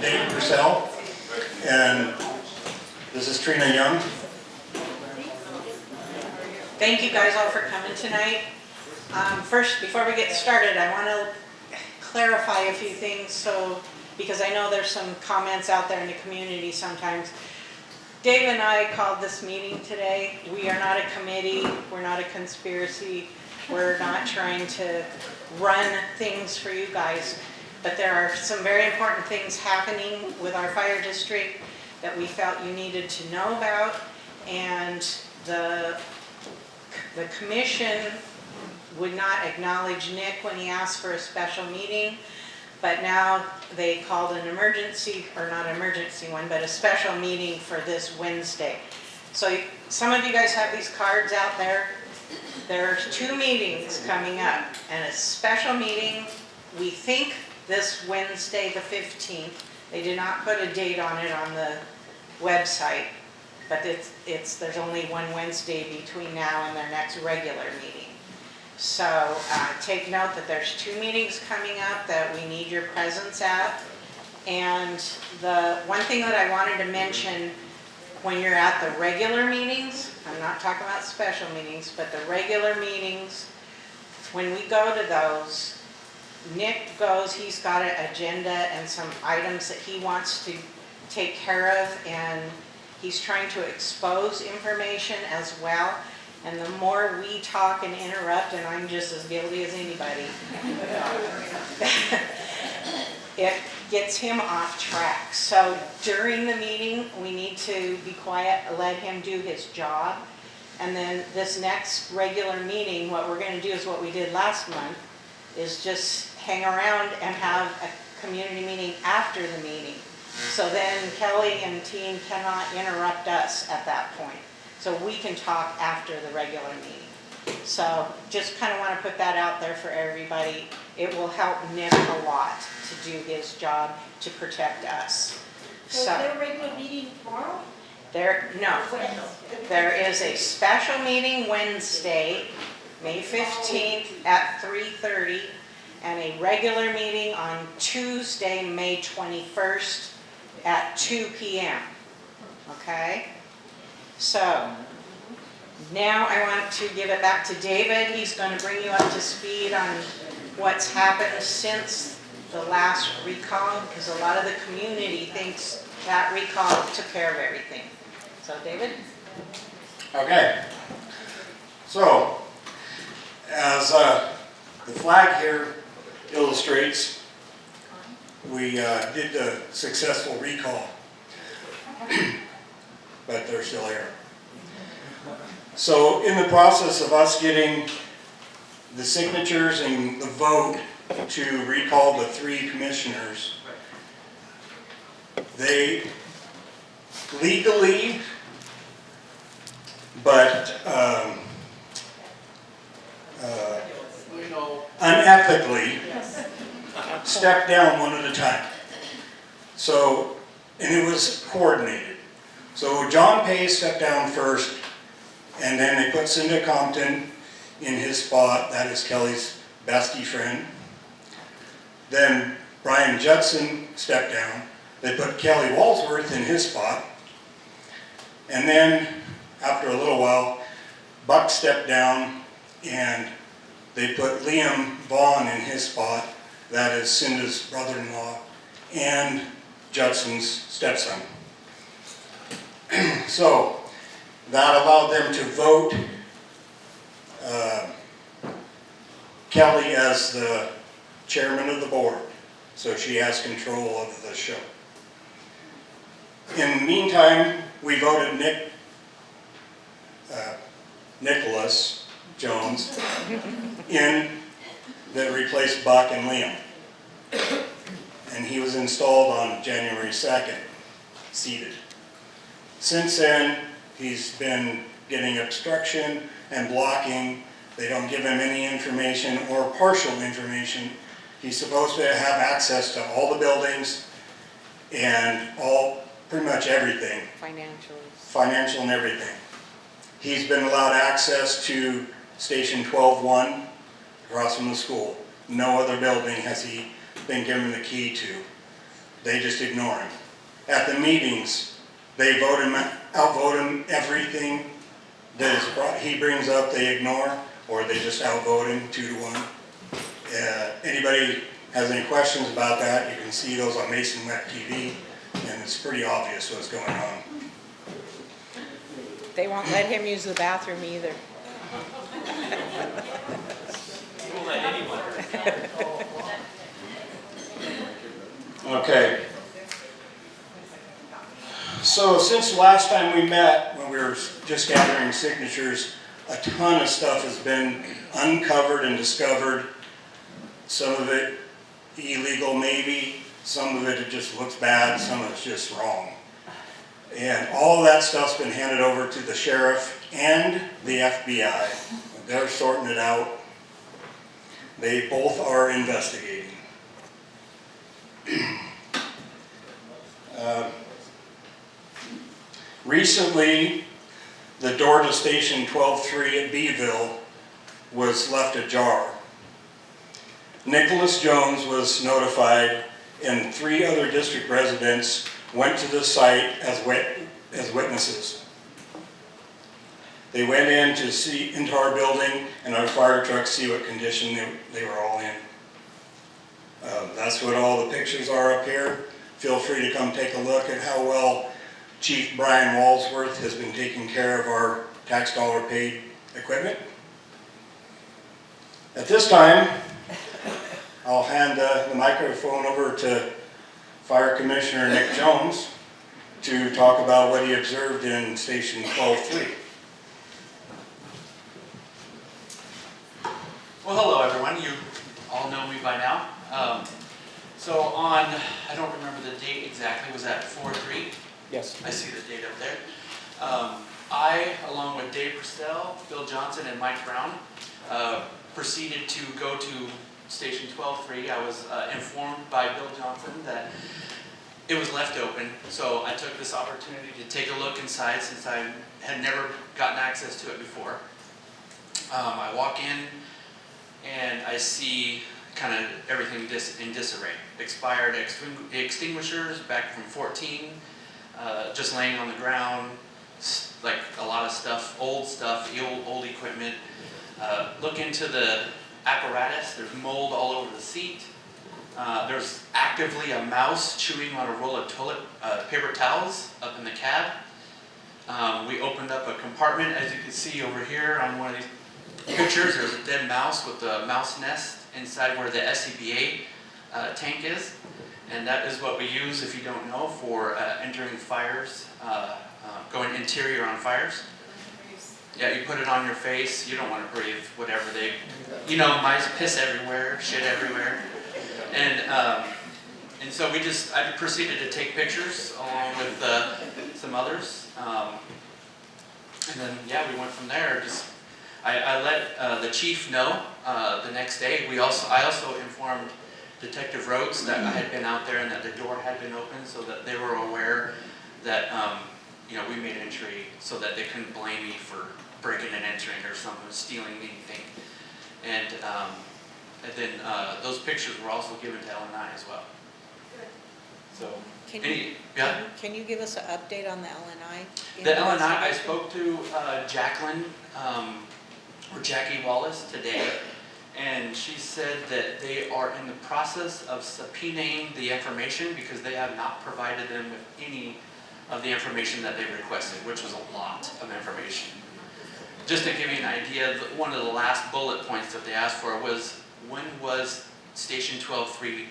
Dave Purcell, and this is Trina Young. Thank you guys all for coming tonight. First, before we get started, I want to clarify a few things, because I know there's some comments out there in the community sometimes. Dave and I called this meeting today. We are not a committee, we're not a conspiracy, we're not trying to run things for you guys, but there are some very important things happening with our fire district that we felt you needed to know about, and the commission would not acknowledge Nick when he asked for a special meeting, but now they called an emergency, or not emergency one, but a special meeting for this Wednesday. So some of you guys have these cards out there. There's 2 meetings coming up, and a special meeting, we think this Wednesday the 15th. They did not put a date on it on the website, but there's only one Wednesday between now and their next regular meeting. So take note that there's 2 meetings coming up that we need your presence at. And the one thing that I wanted to mention, when you're at the regular meetings, I'm not talking about special meetings, but the regular meetings, when we go to those, Nick goes, he's got an agenda and some items that he wants to take care of, and he's trying to expose information as well. And the more we talk and interrupt, and I'm just as guilty as anybody, it gets him off track. So during the meeting, we need to be quiet, let him do his job. And then this next regular meeting, what we're going to do is what we did last month, is just hang around and have a community meeting after the meeting. So then Kelly and team cannot interrupt us at that point. So we can talk after the regular meeting. So just kind of want to put that out there for everybody. It will help Nick a lot to do his job to protect us. So is there a regular meeting tomorrow? No. There is a special meeting Wednesday, May 15th at 3:30, and a regular meeting on Tuesday, May 21st at 2 p.m. Okay? So now I want to give it back to David. He's going to bring you up to speed on what's happened since the last recall, because a lot of the community thinks that recall took care of everything. So David? Okay. So, as the flag here illustrates, we did the successful recall. But they're still here. So in the process of us getting the signatures and the vote to recall the 3 commissioners, they legally, but unethically, stepped down one at a time. So, and it was coordinated. So John Pay stepped down first, and then they put Cinda Compton in his spot. That is Kelly's bestie friend. Then Brian Judson stepped down. They put Kelly Walsworth in his spot. And then, after a little while, Buck stepped down, and they put Liam Vaughn in his spot. That is Cinda's brother-in-law and Judson's stepson. So that allowed them to vote Kelly as the chairman of the board, so she has control of the show. In the meantime, we voted Nicholas Jones in that replaced Buck and Liam, and he was installed on January 2nd, seated. Since then, he's been getting obstruction and blocking. They don't give him any information or partial information. He's supposed to have access to all the buildings and pretty much everything. Financial and everything. He's been allowed access to Station 12-1 across from the school. No other building has he been given the key to. they just ignore him. At the meetings, they outvote him, everything that he brings up, they ignore, or they just outvote him 2-1. Anybody has any questions about that, you can see those on Mason Web TV, and it's pretty obvious what's going on. They won't let him use the bathroom either. Won't let anyone. Okay. So since last time we met, when we were just gathering signatures, a ton of stuff has been uncovered and discovered. Some of it illegal maybe, some of it just looks bad, some of it's just wrong. And all of that stuff's been handed over to the sheriff and the FBI. They're sorting it out. They both are investigating. Recently, the door to Station 12-3 at Beeville was left ajar. Nicholas Jones was notified, and 3 other district residents went to the site as witnesses. They went in to see into our building and our fire trucks, see what condition they were all in. That's what all the pictures are up here. Feel free to come take a look at how well Chief Brian Walsworth has been taking care of our tax dollar paid equipment. At this time, I'll hand the microphone over to Fire Commissioner Nick Jones to talk about what he observed in Station 12-3. Well, hello everyone. You all know me by now. So on, I don't remember the date exactly, was that 4/3? Yes. I see the date up there. I, along with Dave Purcell, Bill Johnson, and Mike Brown, proceeded to go to Station 12-3. I was informed by Bill Johnson that it was left open, so I took this opportunity to take a look inside since I had never gotten access to it before. I walk in and I see kind of everything in disarray. Expired extinguishers back from 14, just laying on the ground, like a lot of stuff, old equipment. Look into the apparatus, there's mold all over the seat. There's actively a mouse chewing on a roll of toilet paper towels up in the cab. We opened up a compartment, as you can see over here on one of these pictures. There's a dead mouse with a mouse nest inside where the SCBA tank is. And that is what we use, if you don't know, for entering fires, going interior on fires. Yeah, you put it on your face. You don't want to breathe whatever mice piss everywhere, shit everywhere. And so I proceeded to take pictures along with some others. And then, yeah, we went from there. I let the chief know the next day. I also informed Detective Rhodes that I had been out there and that the door had been open, so that they were aware that we made entry, so that they couldn't blame me for breaking and entering or something, stealing anything. And then those pictures were also given to LNI as well. So, Can you give us an update on the LNI? The LNI, I spoke to Jacqueline, or Jackie Wallace today, and she said that they are in the process of subpoenaing the information because they have not provided them with any of the information that they requested, which was a lot of information. Just to give you an idea, one of the last bullet points that they asked for was, when was Station 12-3,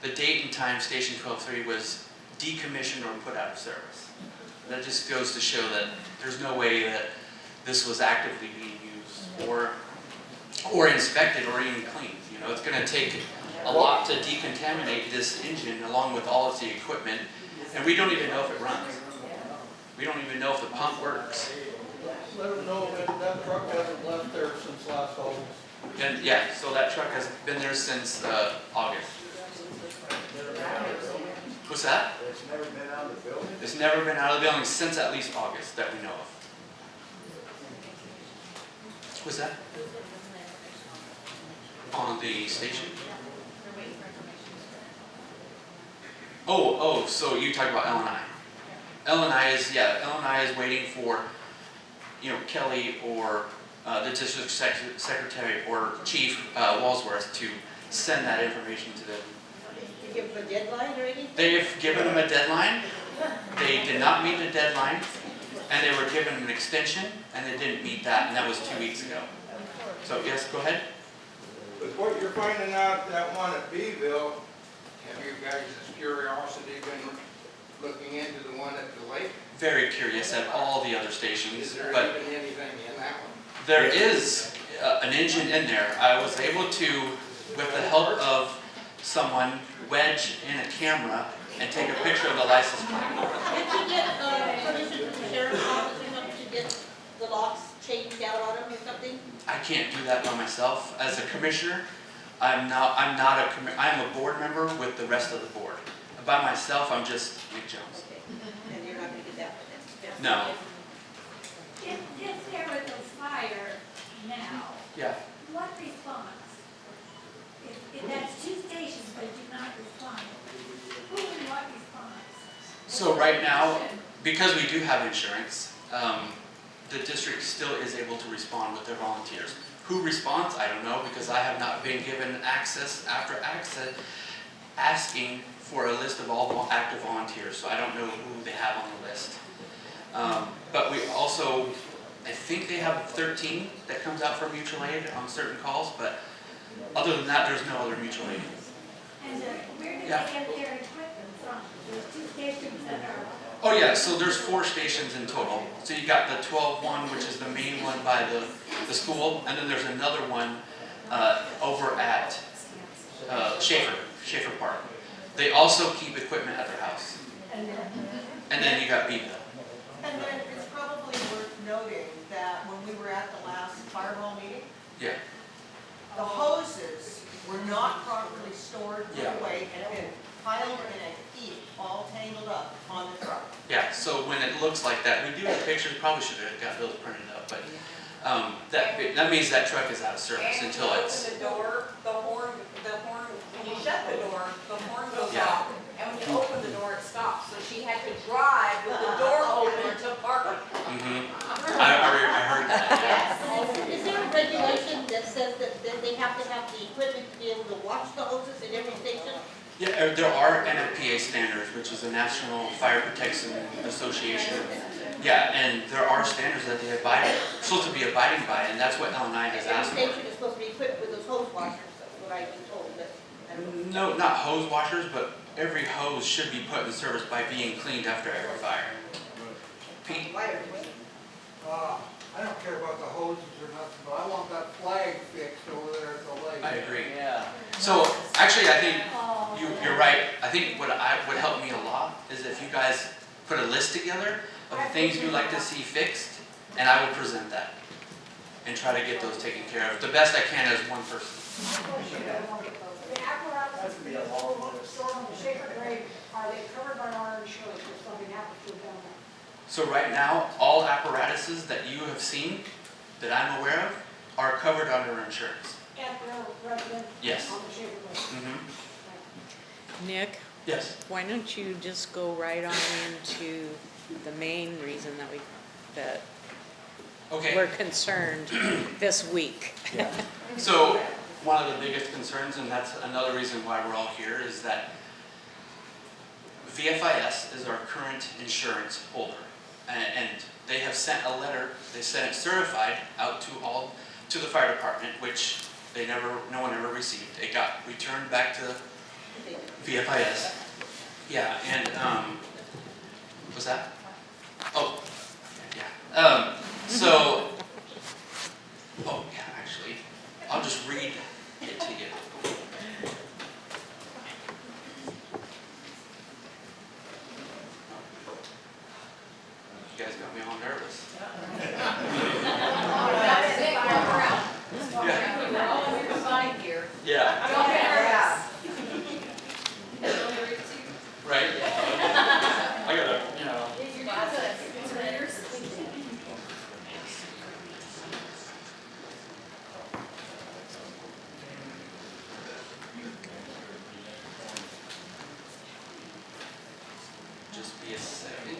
the date and time Station 12-3 was decommissioned or put out of service. That just goes to show that there's no way that this was actively being used or inspected or even cleaned. It's going to take a lot to decontaminate this engine along with all of the equipment, and we don't even know if it runs. We don't even know if the pump works. Let them know that truck hasn't left there since last August. And yeah, so that truck has been there since August. What's that? It's never been out of the building? It's never been out of the building since at least August that we know of. What's that? On the station? So you talk about LNI. LNI is waiting for, Kelly or the district secretary or Chief Walsworth to send that information to them. Did you give them a deadline or anything? They've given them a deadline. They did not meet the deadline, and they were given an extension, and they didn't meet that, and that was 2 weeks ago. So yes, go ahead. But what you're finding out, that one at Beeville, have you guys' curiosity been looking into the one at the lake? Very curious at all the other stations, Is there but even anything in that one? there is an engine in there. I was able to, with the help of someone, wedge in a camera and take a picture of the license plate. Did you get permission from the sheriff's office or something to get the locks changed out on them or something? I can't do that by myself. As a commissioner, I'm a board member with the rest of the board. By myself, I'm just Nick Jones. And you're not gonna get that one then? No. If there was a fire now, Yeah. what response? If that's 2 stations but do not respond, who and what response? So right now, because we do have insurance, the district still is able to respond with their volunteers. Who responds? I don't know, because I have not been given access after access asking for a list of all active volunteers, so I don't know who they have on the list. But we also, I think they have 13 that comes out for mutual aid on certain calls, but other than that, there's no other mutual aid. And where do they Yeah. get their equipment from? There's 2 stations that are, Oh yeah, so there's 4 stations in total. So you got the 12-1, which is the main one by the school, and then there's another one over at Schaefer Park. They also keep equipment at their house. And then you got Beeville. And then it's probably worth noting that when we were at the last fire hall meeting, Yeah. the hoses were not properly stored, put Yeah. away, and been piled in a heap, all tangled up on the truck. Yeah, so when it looks like that, we do have pictures, probably should have got those printed up, but that means that truck is out of service until it's, Open the door, the horn, when you shut the door, the horn goes Yeah. off, and when you open the door, it stops. So she had to drive with the door open to park. I heard that. Is there a regulation that says that they have to have the equipment to be able to watch the hoses at every station? Yeah, there are NFPA standards, which is the National Fire Protection Association. Yeah, and there are standards that they supposed to be abiding by, and that's what LNI has asked Every for. station is supposed to be equipped with those hose washers, that's what I've been told, but I don't know. No, not hose washers, but every hose should be put in service by being cleaned after every fire. Pete? I don't care about the hoses or nothing, but I want that flag fixed over there at the lake. I agree. Yeah. So, actually, I think you're right. I think what would help me a lot is if you guys put a list together of the things you'd like to see fixed, and I will present that and try to get those taken care of the best I can as one person. The apparatus that is stored on the Schaefer grade, are they covered by our insurance if something happens to them down there? So right now, all apparatuses that you have seen, that I'm aware of, are covered under insurance. At their residence? Yes. On the Schaefer grade? Mm-hmm. Nick, Yes. why don't you just go right on into the main reason that Okay. we're concerned this week? So one of the biggest concerns, and that's another reason why we're all here, is that VFIS is our current insurance holder. And they have sent a letter, they sent it certified out to the fire department, which no one ever received. It got returned back to VFIS. Yeah, and, what's that? Oh, yeah. Actually, I'll just read it to you. You guys got me all nervous. Yeah. Right? I gotta, Just be a second.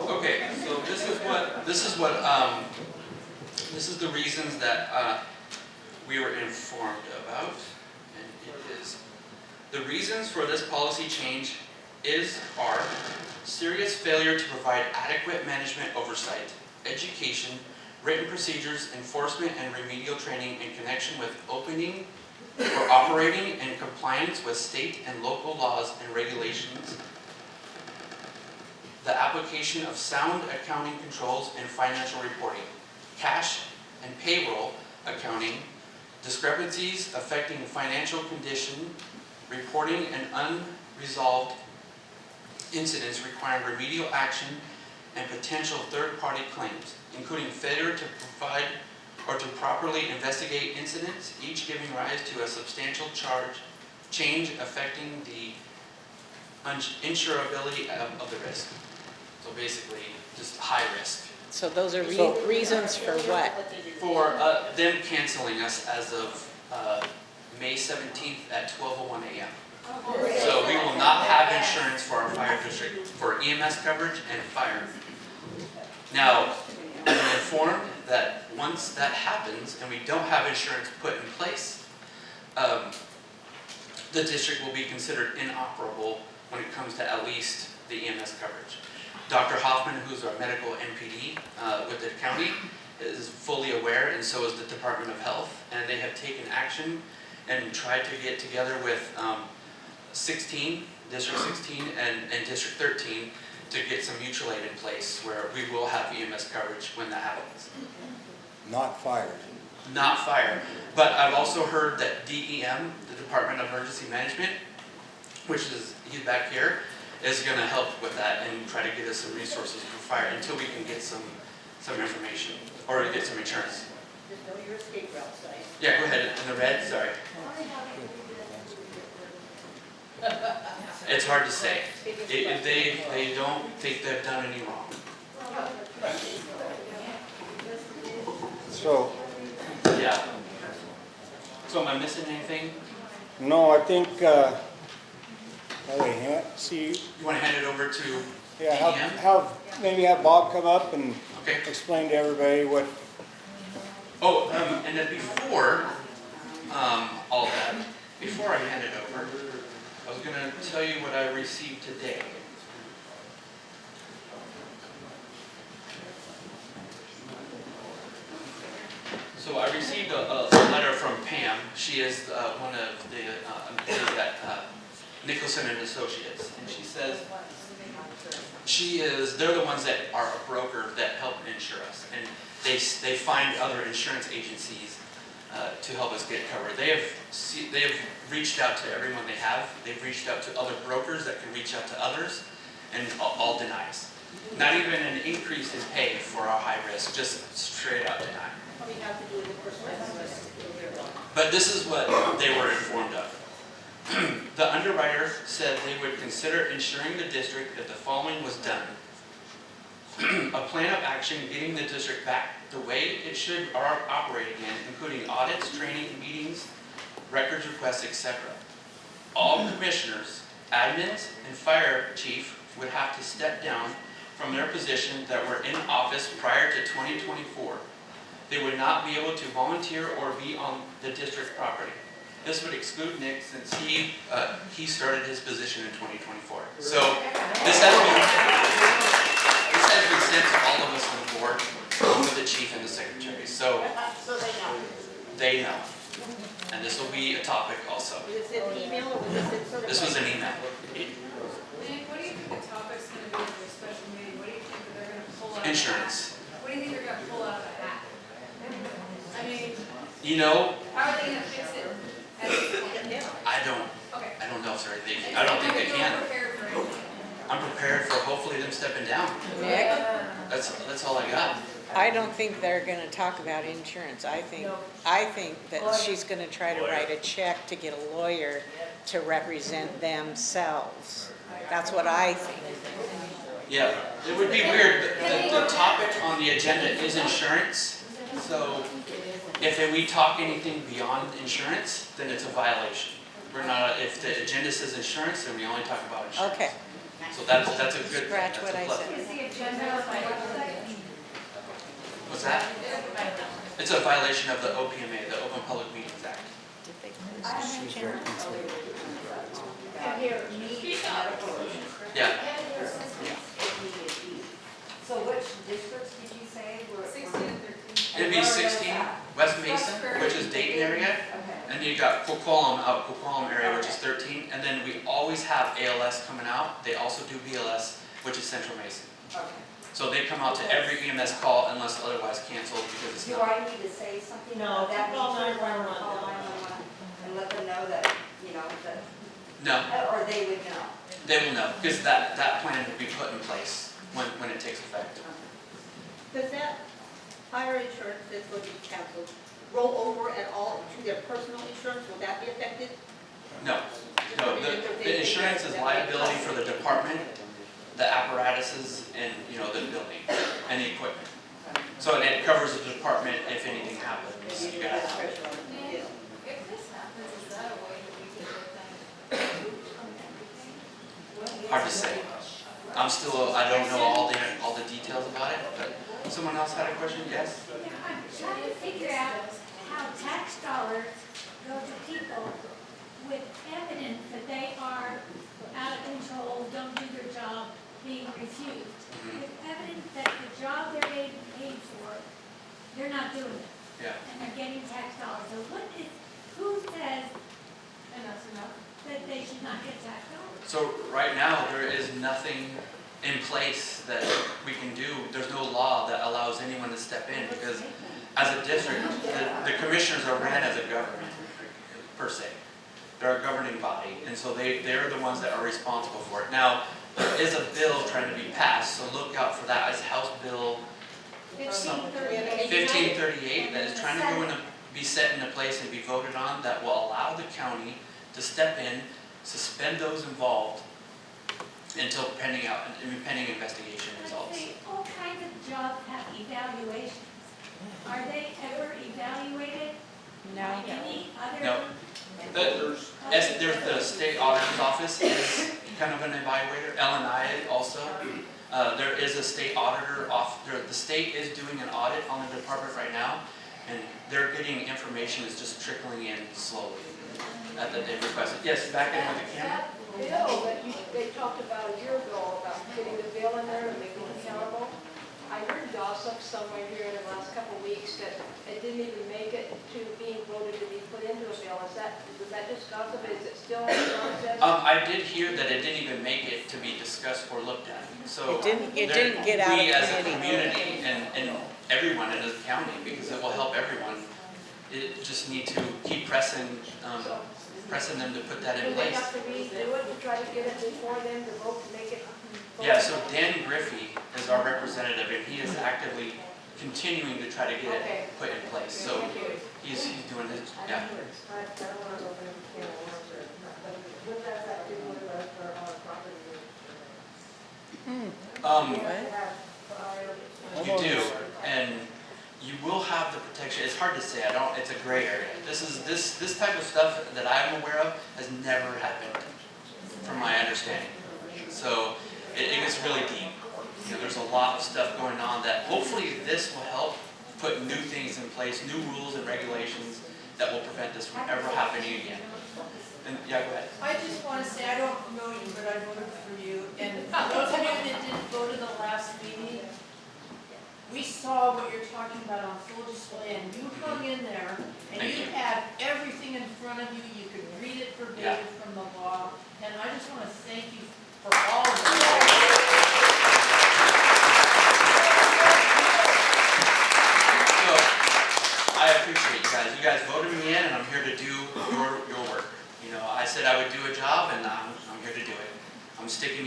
Okay, so this is the reasons that we were informed about, and it is, the reasons for this policy change are serious failure to provide adequate management oversight, education, written procedures, enforcement, and remedial training in connection with opening or operating in compliance with state and local laws and regulations, the application of sound accounting controls and financial reporting, cash and payroll accounting, discrepancies affecting financial condition, reporting and unresolved incidents requiring remedial action, and potential third-party claims, including failure to provide or to properly investigate incidents, each giving rise to a substantial change affecting the insurability of the risk. So basically, just high risk. So those are So- reasons for what? For them canceling us as of May 17th at 12:01 a.m. So we will not have insurance for our fire district, for EMS coverage and fire. Now, I'm informed that once that happens and we don't have insurance put in place, the district will be considered inoperable when it comes to at least the EMS coverage. Dr. Hoffman, who's our medical MPD with the county, is fully aware, and so is the Department of Health, and they have taken action and tried to get together with District 16 and District 13 to get some mutual aid in place where we will have EMS coverage when that happens. Not fired. Not fire. But I've also heard that DEM, the Department of Emergency Management, which is, he's back here, is going to help with that and try to get us some resources for fire until we can get some information or get some insurance. Just know your escape route site. Yeah, go ahead. In the red, sorry. It's hard to say. They don't think they've done any wrong. So, Yeah. So am I missing anything? no, I think, see, You want to hand it over to yeah, DEM? maybe have Bob come up and Okay. explain to everybody what, Oh, and then before all that, before I hand it over, I was going to tell you what I received today. So I received a letter from Pam. She is one of the employees at Nicholson and Associates, and she says they're the ones that are a broker that help insure us, and they find other insurance agencies to help us get covered. They have reached out to everyone they have. They've reached out to other brokers that can reach out to others, and all denies. Not even an increase in pay for our high risk, just straight out deny. Probably have to do with the personal. But this is what they were informed of. The underwriter said they would consider insuring the district if the following was done. A plan of action getting the district back the way it should operate again, including audits, training, meetings, records requests, etc. All commissioners, admins, and fire chief would have to step down from their position that were in office prior to 2024. They would not be able to volunteer or be on the district property. This would exclude Nick since he started his position in 2024. So this has been sent to all of us on the board, along with the chief and the secretary. So So they know. they know. And this will be a topic also. Was it an email or was it sort of? This was an email. Nick, what do you think the topic's gonna be for a special meeting? What do you think that they're gonna pull out of the hat? Insurance. What do you think they're gonna pull out of the hat? I mean, You know, how are they gonna fix it? Okay. I don't know if they're anything. I don't think they can. You're prepared for anything. I'm prepared for hopefully them stepping down. Nick? That's all I got. I don't think they're gonna talk about insurance. I think that she's gonna try to write a check to get a lawyer to represent themselves. That's what I think. Yeah, it would be weird. The topic on the agenda is insurance. So if we talk anything beyond insurance, then it's a violation. We're not, if the agenda says insurance, then we only talk about insurance. Okay, So that's a good thing. Scratch That's what a I plus. said. Is the agenda on my website? What's that? It's a violation of the OPMA, the Open Public Meetings Act. And here, me, Yeah, so which districts did you say were? 16 and 13. it'd be 16, West Mason, which is Dayton area. Okay. And then you got Coquitlam area, which is 13. And then we always have ALS coming out. They also do BLS, which is Central Mason. Okay. So they come out to every EMS call unless otherwise canceled because it's Do not. I need to say something No, about that? call nature? 911. Call 911 and let them know that, you know, that, No, or they would know. they will know because that plan will be put in place when it takes effect. Does that fire insurance that's going to be canceled roll over at all to their personal insurance? Will that be affected? No, no, the insurance is liability for the department, the apparatuses, and, you know, the building, and the equipment. So it covers the department if anything happens. You gotta have it. If this happens, is that a way that we can get them? Hard to say. I don't know all the details about it, but someone else had a question? Yes? Yeah, I'm trying to figure out how tax dollars go to people with evidence that they are out of control, don't do their job, being refused. With evidence that the job they're being paid for, they're not doing it, Yeah. and they're getting tax dollars. So who says Enough, enough. that they should not get tax dollars? So right now, there is nothing in place that we can do. There's no law that allows anyone to step in because as a district, the commissioners are ran as a government, per se. They're a governing body, and so they're the ones that are responsible for it. Now, there is a bill trying to be passed, so look out for that. It's House Bill 1538 that is trying to go into, be set into place and be voted on that will allow the county to step in, suspend those involved until pending investigation But results. they, all kinds of jobs have evaluations. Are they ever evaluated No. by any other? No. There's the state auditor's office is kind of an evaluator, L&I also. There is a state auditor the state is doing an audit on the department right now, and they're getting information that's just trickling in slowly that they requested. Yes, back in with the camera. That bill that they talked about a year ago, about getting the bill in there and making it accountable, I heard gossip somewhere here in the last couple of weeks that it didn't even make it to being voted to be put into a bill. Was that just gossip? Is it still in the process? I did hear that it didn't even make it to be discussed or looked at. So It didn't get out of we as a committee. community and everyone in the county, because it will help everyone, it just need to keep pressing them to put that in Do they place. have to redo it to try to get it before them to vote to make it? Yeah, so Dan Griffey is our representative, and he is actively continuing to try to get Okay. it put in place. So Thank you. he's doing his, yeah. I don't want to open a can of worms or, but what does that do with our property? You do, and you will have the protection. It's hard to say. It's a gray area. This type of stuff that I'm aware of has never happened, from my understanding. So it gets really deep. You know, there's a lot of stuff going on that hopefully this will help put new things in place, new rules and regulations that will prevent this from ever happening again. And yeah, go ahead. I just want to say, I don't know you, but I voted for you, and for those of you that didn't go to the last meeting, we saw what you're talking about on full display, and you hung in there, and Thank you you. had everything in front of you, you could read it Yeah. verbatim from the law, and I just want to thank you for all of that. So, I appreciate you guys. You guys voted me in, and I'm here to do your work. You know, I said I would do a job, and I'm here to do it. I'm sticking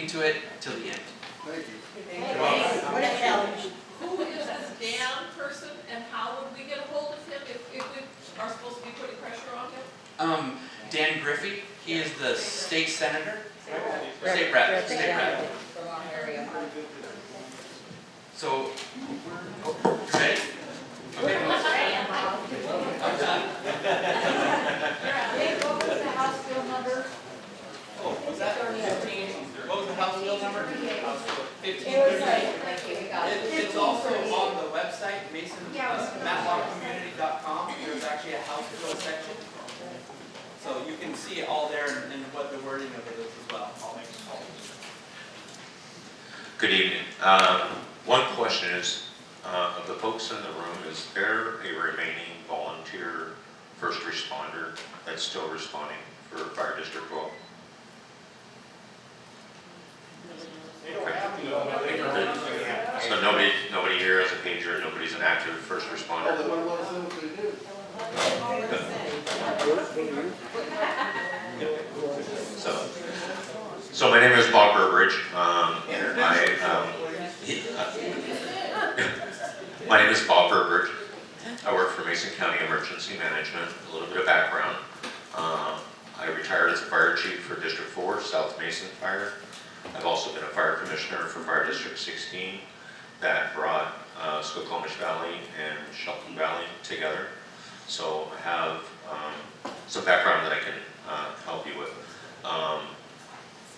to it till the end. Thank you. What a challenge. Who is this Dan person and how would we get a hold of him if we are supposed to be putting pressure on him? Dan Griffey, he is the state senator, state rep. So, you ready? Okay. Dave, what was the House bill number? Oh, was that 15? What was the House bill number? 15. It was like, It's also on the website, Matlockcommunity.com. There's actually a House bill section. So you can see it all there and what the wording of it is as well. Good evening. One question is, of the folks in the room, is there a remaining volunteer first responder that's still responding for Fire District 12? So nobody here has a pager, nobody's an active first responder? So my name is Bob Burbridge, and my name is Bob Burbridge. I work for Mason County Emergency Management. A little bit of background. I retired as a fire chief for District 4, South Mason Fire. I've also been a fire commissioner for Fire District 16 that brought Skokomish Valley and Shelton Valley together. So I have some background that I can help you with. I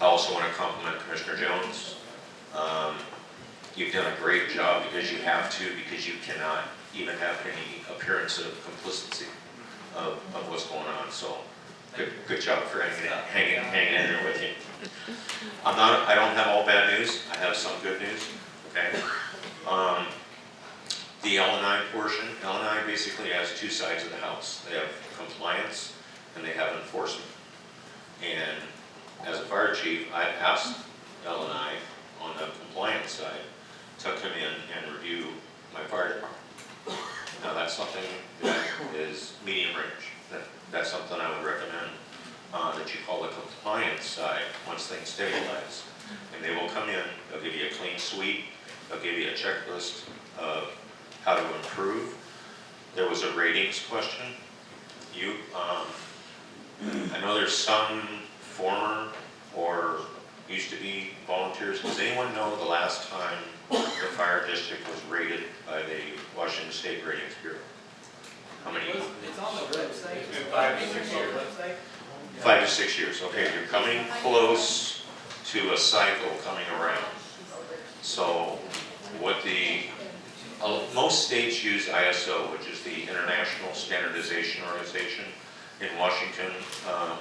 also want to compliment Commissioner Jones. You've done a great job because you have to, because you cannot even have any appearance of complicity of what's going on. So good job for hanging in there with you. I don't have all bad news. I have some good news. Okay. The L&I portion, L&I basically has two sides of the house. They have compliance and they have enforcement. And as a fire chief, I asked L&I on the compliance side to come in and review my fire department. Now that's something that is medium range. That's something I would recommend that you call the compliance side once things stabilize. And they will come in, they'll give you a clean sweep, they'll give you a checklist of how to improve. There was a ratings question. I know there's some former or used to be volunteers. Does anyone know the last time the fire district was rated by the Washington State Ratings Bureau? How many? It's on the website. 5 to 6 years. 5 to 6 years. Okay, you're coming close to a cycle coming around. So what most states use ISO, which is the International Standardization Organization. In Washington,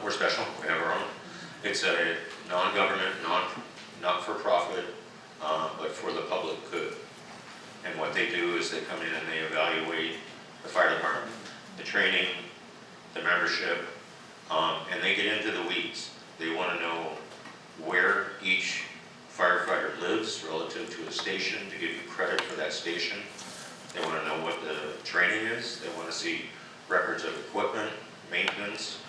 we're special, we have our own. It's a non-government, not-for-profit, but for the public good. And what they do is they come in and they evaluate the fire department, the training, the membership, and they get into the weeds. They want to know where each firefighter lives relative to a station to give you credit for that station. They want to know what the training is. They want to see records of equipment, maintenance.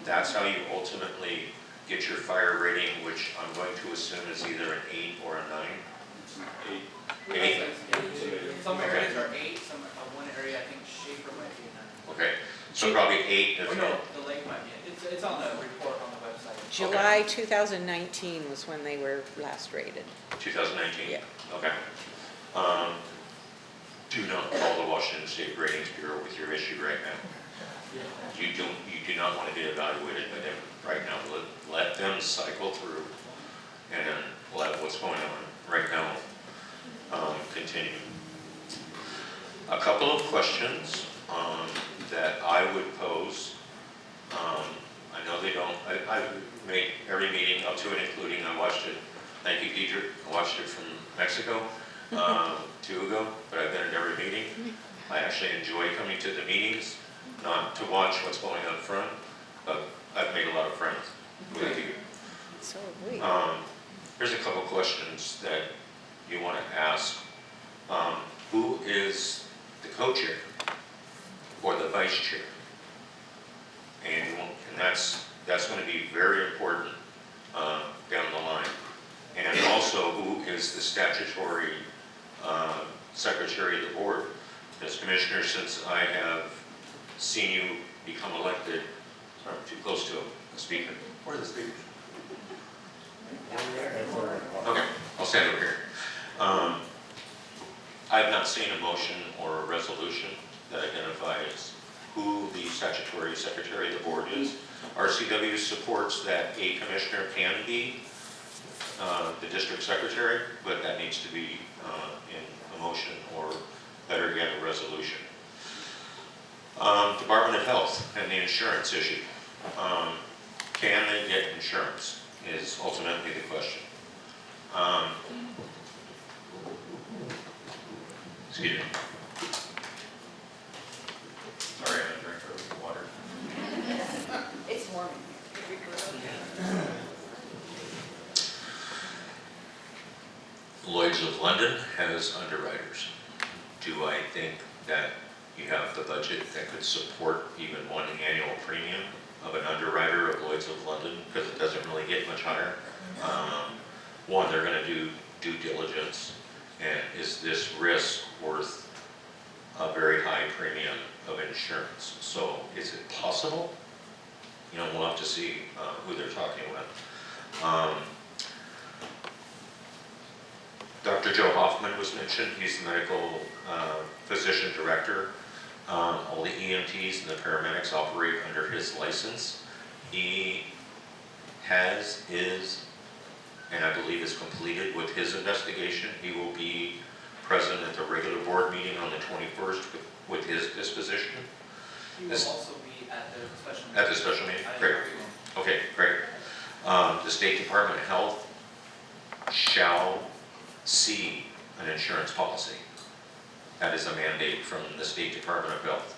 That's how you ultimately get your fire rating, which I'm going to assume is either an 8 or a 9. 8. Some areas are 8, one area I think Schaefer might be 9. Okay, so probably 8. Oh no, the lake might be. It's on the report on the website. July 2019 was when they were last rated. 2019? Yeah. Okay. Do not call the Washington State Ratings Bureau with your issue right now. You do not want to be evaluated by them right now. Let them cycle through and let what's going on right now continue. A couple of questions that I would pose. I know they don't, I make every meeting up to and including, I watched it, thank you Deidre, I watched it from Mexico 2 ago, but I've been at every meeting. I actually enjoy coming to the meetings, not to watch what's going on front, but I've made a lot of friends with you. So wait. Here's a couple questions that you want to ask. Who is the co-chair or the vice chair? And that's going to be very important down the line. And also, who is the statutory secretary of the board. As commissioner, since I have seen you become elected, sorry, I'm too close to the speaker. Where are the speakers? Okay, I'll stand over here. I've not seen a motion or a resolution that identifies who the statutory secretary of the board is. RCW supports that a commissioner can be the district secretary, but that needs to be in a motion or better yet, a resolution. Department of Health and the insurance issue. Can they get insurance is ultimately the question. Excuse me. Sorry, I drank a water. It's warm in here. Lloyd's of London has underwriters. Do I think that you have the budget that could support even one annual premium of an underwriter of Lloyd's of London? Because it doesn't really get much higher. One, they're going to do due diligence, and is this risk worth a very high premium of insurance? So is it possible? You know, we'll have to see who they're talking with. Dr. Joe Hoffman was mentioned. He's the medical physician director. All the EMTs and the paramedics operate under his license. He is, and I believe is completed with his investigation. He will be present at the regular board meeting on the 21st with his disposition. He will also be at the special meeting. At the special meeting? Great. Okay, great. The State Department of Health shall see an insurance policy. That is a mandate from the State Department of Health.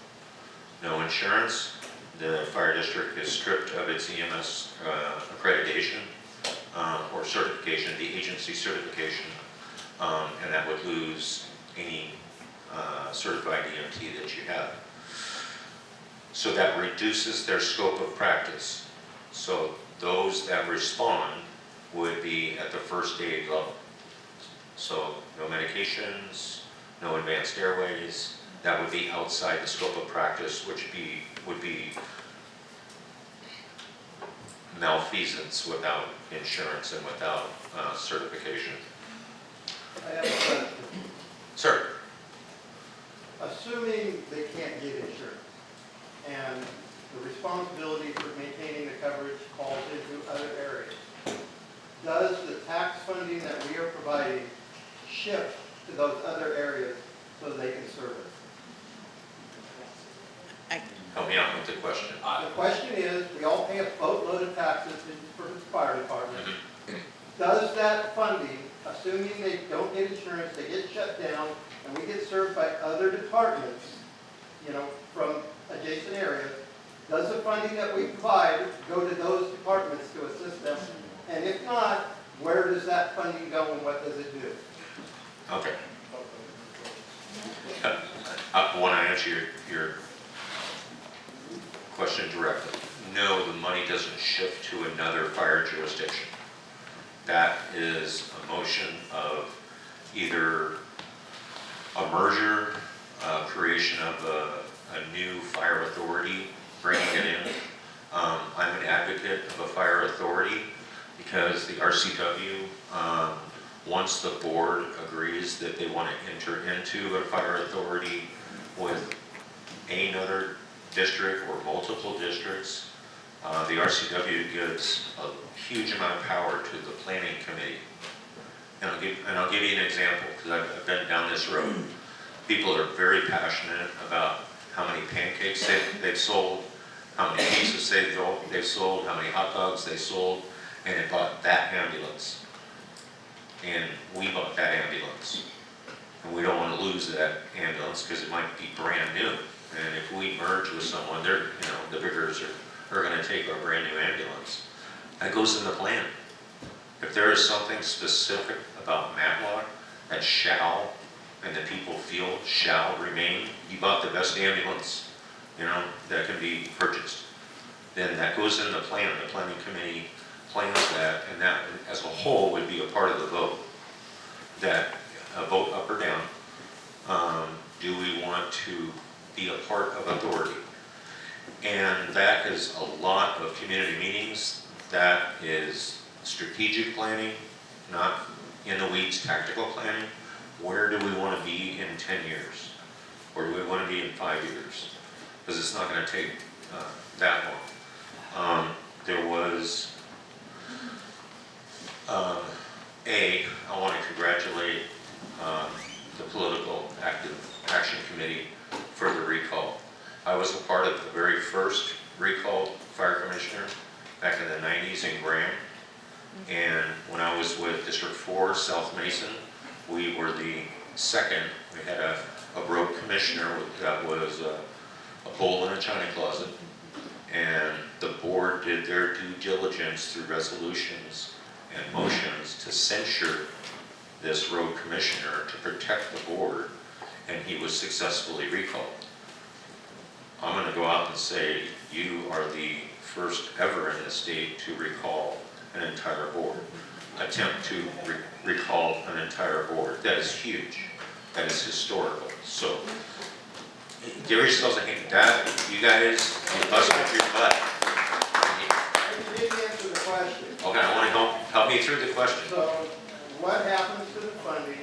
No insurance, the fire district is stripped of its EMS accreditation or certification, the agency certification, and that would lose any certified EMT that you have. So that reduces their scope of practice. So those that respond would be at the first aid level. So no medications, no advanced airways. That would be outside the scope of practice, which would be malfeasance without insurance and without certification. I have a question. Sir? Assuming they can't get insurance and the responsibility for maintaining the coverage falls into other areas, does the tax funding that we are providing shift to those other areas so they can serve it? Help me out with the question. The question is, we all pay a boatload of taxes for the fire department. Does that funding, assuming they don't get insurance, they get shut down, and we get served by other departments, you know, from adjacent areas, does the funding that we provide go to those departments to assist them? And if not, where does that funding go and what does it do? Okay. I want to answer your question directly. No, the money doesn't shift to another fire jurisdiction. That is a motion of either a merger, creation of a new fire authority, bringing it in. I'm an advocate of a fire authority because the RCW, once the board agrees that they want to enter into a fire authority with another district or multiple districts, the RCW gives a huge amount of power to the planning committee. And I'll give you an example because I've been down this road. People are very passionate about how many pancakes they've sold, how many pizzas they've sold, how many hot dogs they sold, and they bought that ambulance. And we bought that ambulance. And we don't want to lose that ambulance because it might be brand new. And if we merge with someone, the biggers are going to take our brand new ambulance. That goes in the plan. If there is something specific about Matlock that shall, and the people feel shall remain, you bought the best ambulance, that can be purchased. Then that goes in the plan. The planning committee plans that, and that as a whole would be a part of the vote. that vote up or down. Do we want to be a part of authority? And that is a lot of community meetings. That is strategic planning, not in the weeds tactical planning. Where do we want to be in 10 years? Where do we want to be in 5 years? Because it's not going to take that long. There was, I want to congratulate the Political Action Committee for the recall. I was a part of the very first recalled fire commissioner back in the 90s in Graham. And when I was with District 4, South Mason, we were the second. We had a road commissioner that was a pole in a china closet. And the board did their due diligence through resolutions and motions to censure this road commissioner to protect the board, and he was successfully recalled. I'm going to go out and say you are the first ever in the state to recall an entire board, attempt to recall an entire board. That is huge. That is historical. So give yourselves a hand. That, you guys, you busted your butt. You didn't answer the question. Okay, I want to help me through the question. So what happens to the funding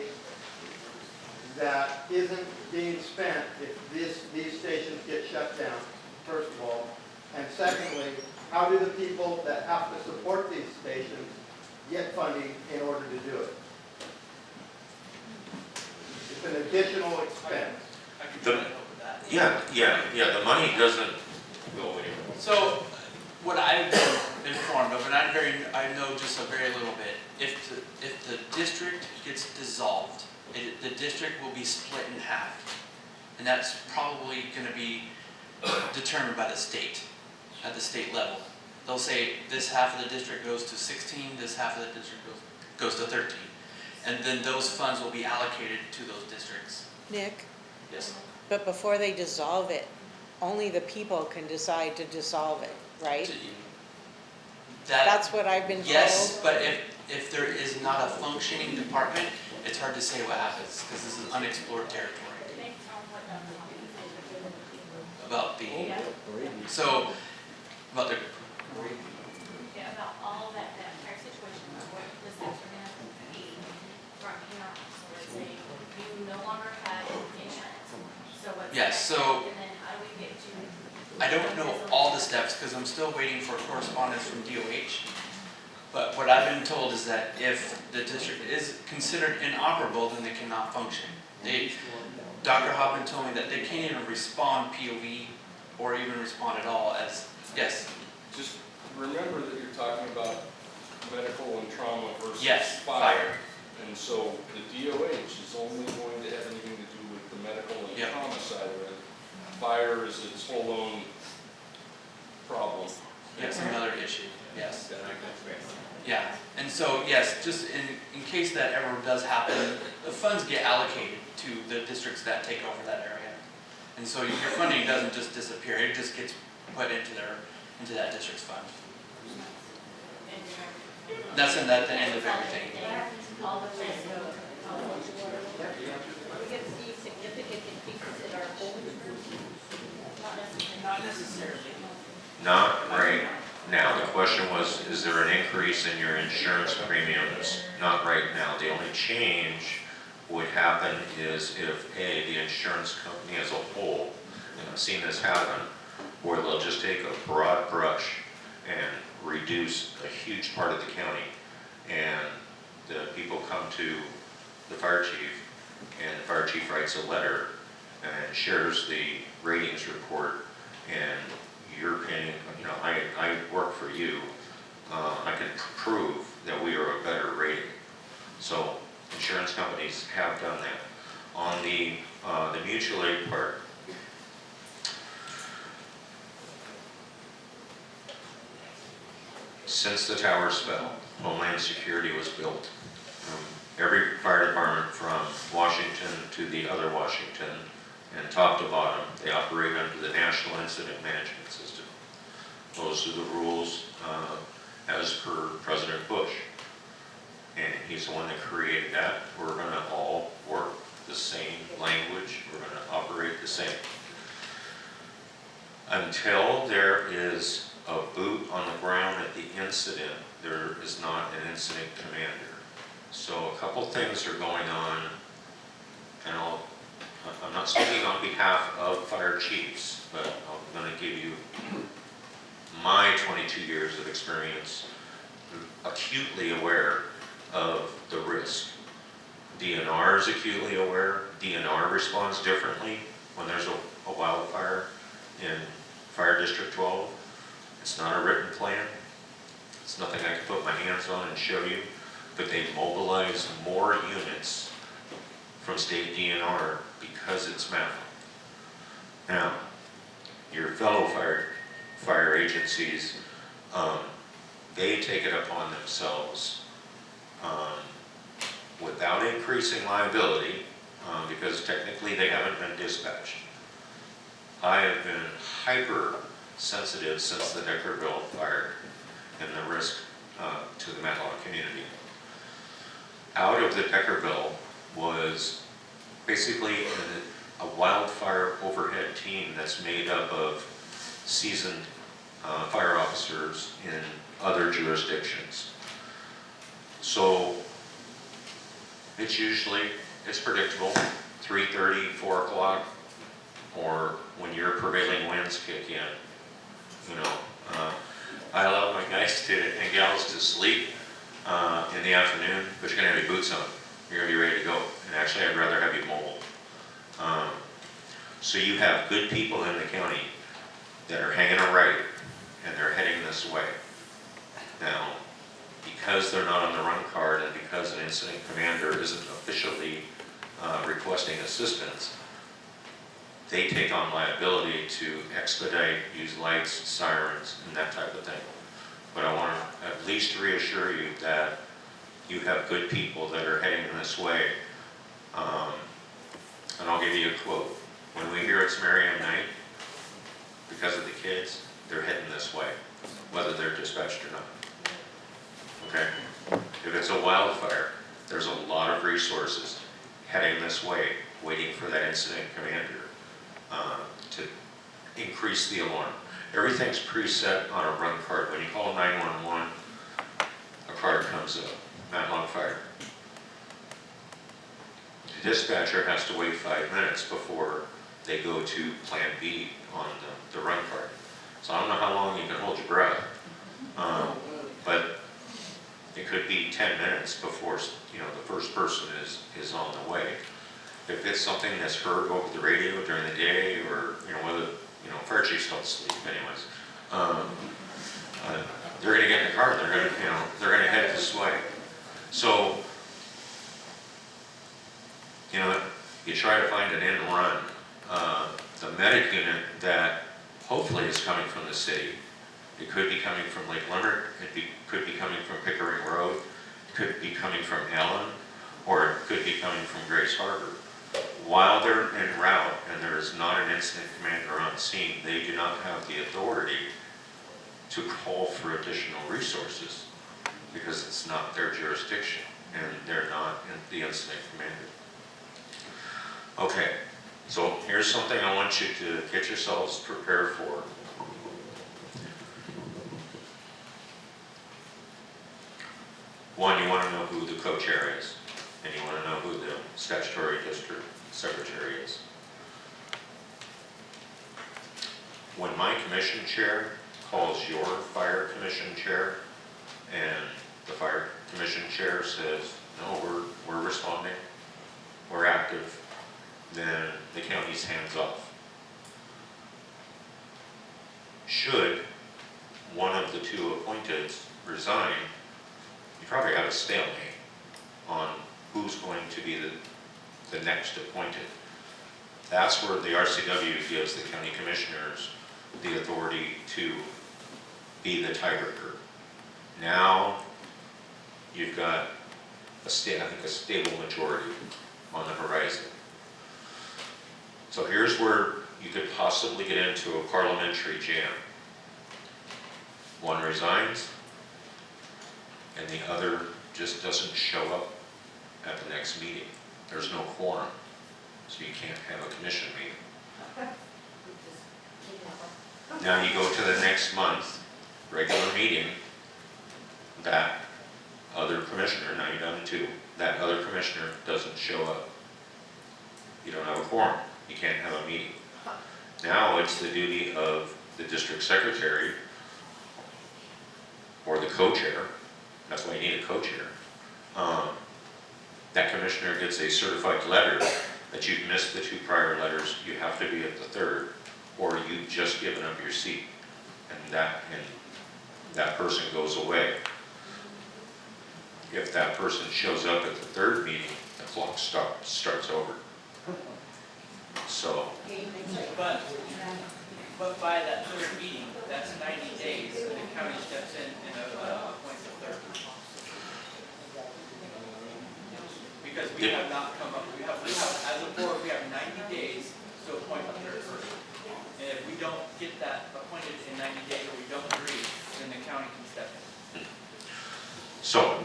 that isn't being spent if these stations get shut down, first of all? And secondly, how do the people that have to support these stations get funding in order to do it? It's an additional expense. I can try to help with that. Yeah, the money doesn't go anywhere. So, what I've been informed of, and I know just a very little bit, if the district gets dissolved, the district will be split in half. And that's probably going to be determined by the state, at the state level. They'll say this half of the district goes to 16, this half of the district goes to 13. And then those funds will be allocated to those districts. Nick, Yes. but before they dissolve it, only the people can decide to dissolve it, right? That's what I've been told. Yes, but if there is not a functioning department, it's hard to say what happens, because this is unexplored territory. About the, so, about the, Yeah, about all that entire situation, what this afternoon be from here on. So let's say you no longer have insurance. So what's yes, next? so And then how do we get to? I don't know all the steps, because I'm still waiting for correspondence from DOH. But what I've been told is that if the district is considered inoperable, then they cannot function. Dr. Hoffman told me that they can't even respond POV or even respond at all as, yes, Just remember that you're talking about medical and trauma versus yes, fire. fire. And so the DOH is only going to have anything to do with the medical and Yep. trauma side of it. Fire is its whole own problem. Yes, another issue, yes. Yeah, and so, yes, just in case that ever does happen, the funds get allocated to the districts that take over that area. And so your funding doesn't just disappear, it just gets put into that district's fund. That's at the end of everything. All the rest of We get to see significant increases in our home insurance. Not necessarily. Not right now. The question was, is there an increase in your insurance premiums? Not right now. The only change would happen is if the insurance company as a whole, and I've seen this happen, where they'll just take a broad brush and reduce a huge part of the county, and the people come to the fire chief, and the fire chief writes a letter and shares the ratings report, and you're paying, I work for you, I can prove that we are a better rating. So insurance companies have done that. On the mutual aid part, since the towers fell, Homeland Security was built. Every fire department from Washington to the other Washington, and top to bottom, they operate under the National Incident Management System. Those are the rules as per President Bush. and he's the one that created that. We're gonna all work the same language, we're gonna operate the same. Until there is a boot on the ground at the incident, there is not an incident commander. So a couple things are going on, and I'm not speaking on behalf of fire chiefs, but I'm gonna give you my 22 years of experience, acutely aware of the risk. DNR is acutely aware. DNR responds differently when there's a wildfire in Fire District 12. It's not a written plan. It's nothing I can put my hands on and show you, but they mobilize more units from state DNR because it's Matlock. Now, your fellow fire agencies, they take it upon themselves without increasing liability, because technically they haven't been dispatched. I have been hyper sensitive since the Deckerville fire and the risk to the Matlock community. Out of the Deckerville was basically a wildfire overhead team that's made up of seasoned fire officers in other jurisdictions. So it's predictable, 3:30, 4 o'clock, or when your prevailing winds kick in. You know, I allow my guys and gals to sleep in the afternoon, but you're gonna have your boots on. You're gonna be ready to go. And actually, I'd rather have you mobile. So you have good people in the county that are hanging a right, and they're heading this way. Now, because they're not on the run card, and because an incident commander isn't officially requesting assistance, they take on liability to expedite, use lights, sirens, and that type of thing. But I want to at least reassure you that you have good people that are heading this way. And I'll give you a quote. When we hear it's Merriam night, because of the kids, they're heading this way, whether they're dispatched or not. Okay? If it's a wildfire, there's a lot of resources heading this way, waiting for that incident commander to increase the alarm. Everything's preset on a run card. When you call 911, a card comes up, Matlock Fire. The dispatcher has to wait 5 minutes before they go to Plan B on the run card. So I don't know how long you can hold your breath, but it could be 10 minutes before the first person is on the way. If it's something that's heard over the radio during the day, or whether fire chiefs don't sleep anyways, they're going to get in the car and they're going to head this way. So you try to find an end run. The medic unit that hopefully is coming from the city. It could be coming from Lake Leonard, could be coming from Pickering Road, it could be coming from Allen, or it could be coming from Grace Harbor. While they're en route and there is not an incident commander on scene, they do not have the authority to call for additional resources because it's not their jurisdiction and they're not the incident commander. Okay, so here's something I want you to get yourselves prepared for. One, you want to know who the co-chair is, and you want to know who the statutory district secretary is. When my commission chair calls your fire commission chair, and the fire commission chair says, no, we're responding, we're active, then the county's hands off. Should one of the two appointed resign, you probably have a stalemate on who's going to be the next appointed. That's where the RCW gives the county commissioners the authority to be the tiebreaker. Now you've got a stable majority on the horizon. So here's where you could possibly get into a parliamentary jam. One resigns, and the other just doesn't show up at the next meeting, there's no quorum, so you can't have a commission meeting. Now you go to the next month, regular meeting, that other commissioner, now you're down to 2, that other commissioner doesn't show up. You don't have a quorum, you can't have a meeting. Now it's the duty of the district secretary or the co-chair, that's why you need a co-chair. That commissioner gets a certified letter that you've missed the 2 prior letters, you have to be at the 3rd, or you've just given up your seat, and that person goes away. If that person shows up at the 3rd meeting, the clock starts over. So, But by that 3rd meeting, that's 90 days, and the county steps in and appoints a 3rd. Because we have not come up, we have, as a board, we have 90 days to appoint a 3rd person. And if we don't get that appointed in 90 days, or we don't agree, then the county can step in. so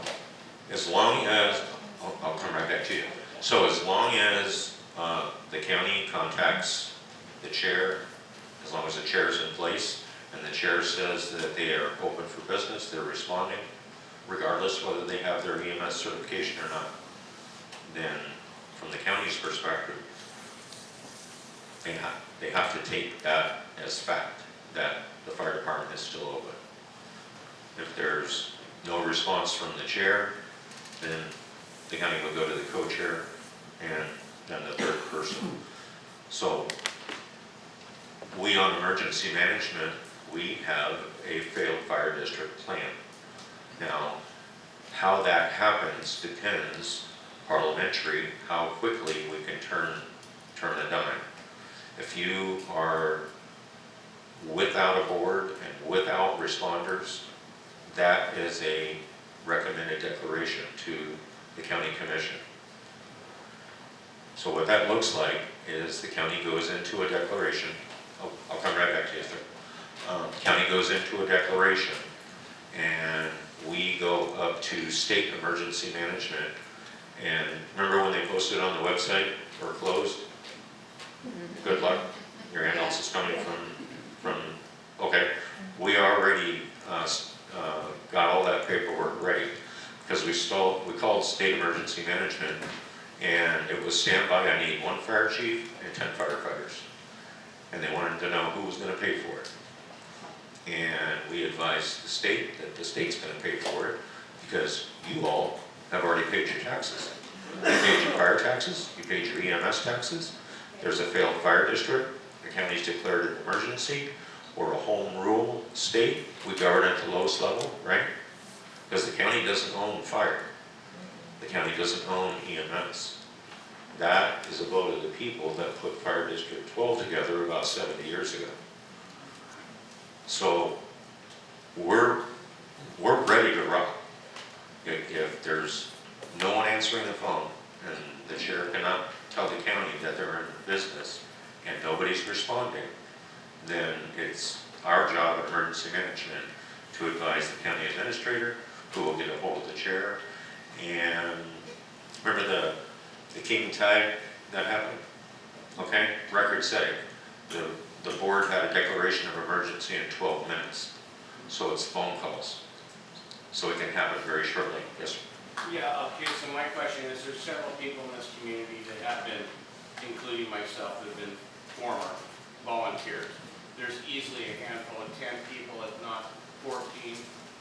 as long as, I'll come right back to you. So as long as the county contacts the chair, as long as the chair is in place, and the chair says that they are open for business, they're responding, regardless whether they have their EMS certification or not, then from the county's perspective, they have to take that as fact, that the fire department is still open. If there's no response from the chair, then the county will go to the co-chair and then the 3rd person. So we on emergency management, we have a failed fire district plan. Now, how that happens depends, parliamentary, how quickly we can turn a dime. If you are without a board and without responders, that is a recommended declaration to the county commission. So what that looks like is the county goes into a declaration. I'll come right back to you, sir. County goes into a declaration, and we go up to state emergency management. And remember when they posted on the website, we're closed? Good luck. Your ambulance is coming from okay. We already got all that paperwork ready, because we called state emergency management, and it was standby. I need 1 fire chief and 10 firefighters. And they wanted to know who was going to pay for it. And we advised the state that the state's going to pay for it, because you all have already paid your taxes. You paid your fire taxes, you paid your EMS taxes. There's a failed fire district, the county's declared an emergency. We're a home rule state, we govern at the lowest level, right? Because the county doesn't own fire. The county doesn't own EMS. That is a vote of the people that put Fire District 12 together about 70 years ago. So we're ready to rock. If there's no one answering the phone and the chair cannot tell the county that they're in business and nobody's responding, then it's our job at emergency management to advise the county administrator, who will get a hold of the chair. And remember the king tide that happened? Okay, record setting. The board had a declaration of emergency in 12 minutes. So it's phone calls. So it can happen very shortly. Yes, sir. Yeah, okay, so my question is, there's several people in this community that have been, including myself, that have been former volunteers. There's easily a handful of 10 people, if not 14,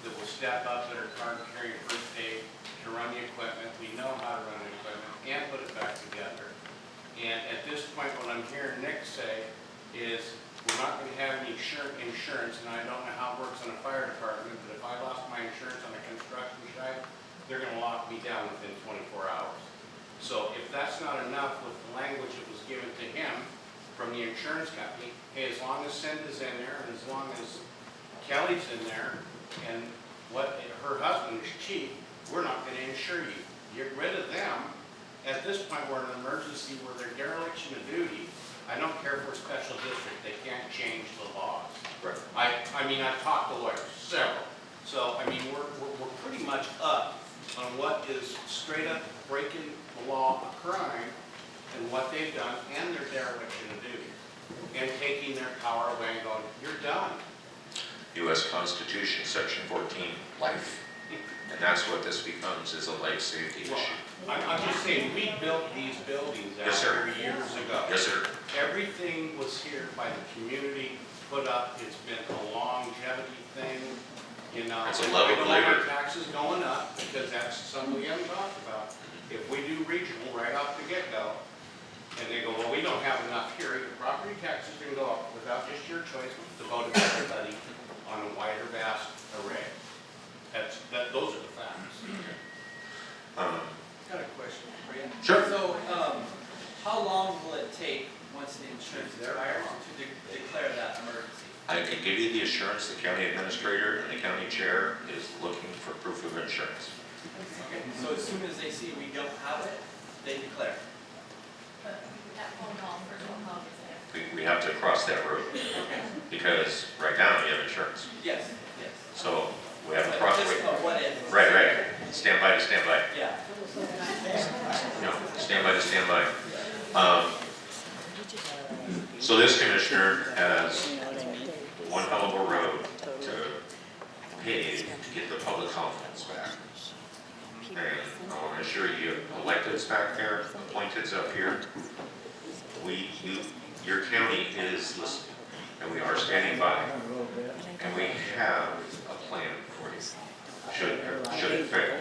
that will step up that are card carrying first aid to run the equipment. We know how to run the equipment and put it back together. And at this point, what I'm hearing Nick say is, we're not going to have any insurance, and I don't know how it works in a fire department, but if I lost my insurance on a construction site, they're going to lock me down within 24 hours. So if that's not enough with the language that was given to him from the insurance company, hey, as long as Cinda's in there and as long as Kelly's in there and her husband is chief, we're not going to insure you. Get rid of them. At this point, we're in an emergency where they're dereliction of duty. I don't care if we're special district, they can't change the laws. Right. I mean, I've talked to lawyers, several. So, I mean, we're pretty much up on what is straight up breaking the law, a crime, and what they've done, and their dereliction of duty, and taking their power away and going, you're done. U.S. Constitution, Section 14, life. And that's what this becomes, is a life safety Well, issue. I'm just saying, we built these buildings out Yes, sir. here years ago. Yes, sir. Everything was here by the community, put up, it's been a longevity thing, you know. That's a And level I don't want labor. our taxes going up, because that's something we haven't talked about. If we do regional right off the get-go, and they go, well, we don't have enough here, your property taxes can go up without just your choice, the vote of everybody on a wider vast array. Those are the facts. Got a question for you. Sure. So, how long will it take once the insurance expires to declare that emergency? I can give you the assurance, the county administrator and the county chair is looking for proof of insurance. Okay, so as soon as they see we don't have it, they declare. But that phone call, first phone call is there. We have to cross that road because right now you have insurance. Yes, yes. So we have to But cross. just of what end? Right, right. Stand by to stand by. Yeah. No, stand by to stand by. So this commissioner has one hell of a road to pave to get the public confidence back. And I want to assure you, electeds back there, appointeds up here, your county is listening, and we are standing by, and we have a plan for you. Should it fail.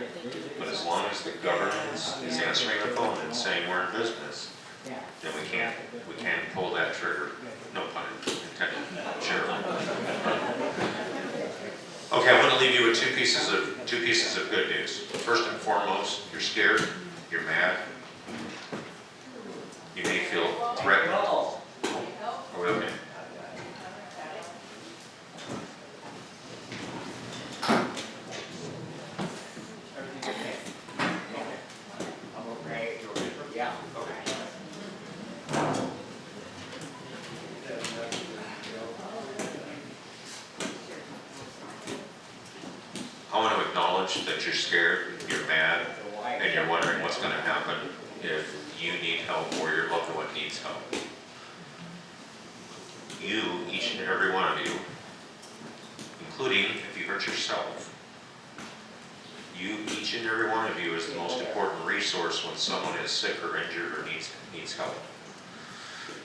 But as long as the governance is answering the phone and saying we're in business, then we can't pull that trigger. No pun intended. Sure. Okay, I want to leave you with two pieces of good news. First and foremost, you're scared, you're mad, you may feel threatened. Are we okay? I want to acknowledge that you're scared, you're mad, and you're wondering what's going to happen if you need help or your loved one needs help. You, each and every one of you, including if you hurt yourself, you, each and every one of you is the most important resource when someone is sick or injured or needs help.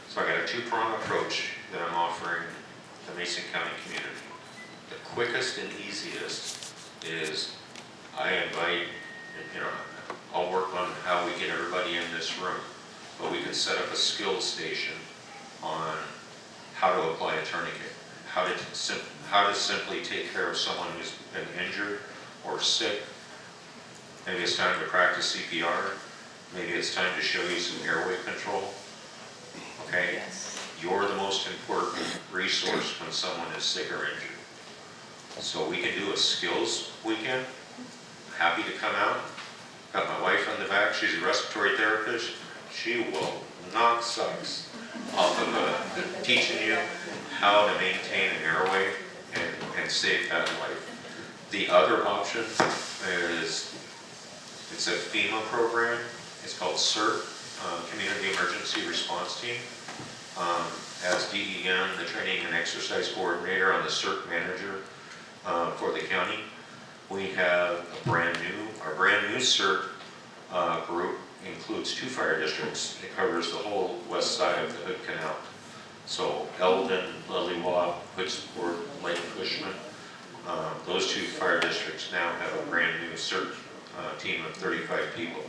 So I got a two-pronged approach that I'm offering the Mason County community. The quickest and easiest is I invite, I'll work on how we get everybody in this room, but we can set up a skills station on how to apply a tourniquet, how to simply take care of someone who's been injured or sick. Maybe it's time to practice CPR. Maybe it's time to show you some airway control. Okay? You're the most important resource when someone is sick or injured. So we can do a skills weekend. Happy to come out. Got my wife in the back. She's a respiratory therapist. She will knock socks off of teaching you how to maintain an airway and save that life. The other option is, it's a FEMA program. It's called CERT, Community Emergency Response Team. As DEM, the Training and Exercise Coordinator, I'm the CERT manager for the county. We have our brand new CERT group includes 2 fire districts. It covers the whole west side of the Hood Canal. So Eldon, Lilywop, Hoodsport, Lake Cushman, those 2 fire districts now have a brand new CERT team of 35 people.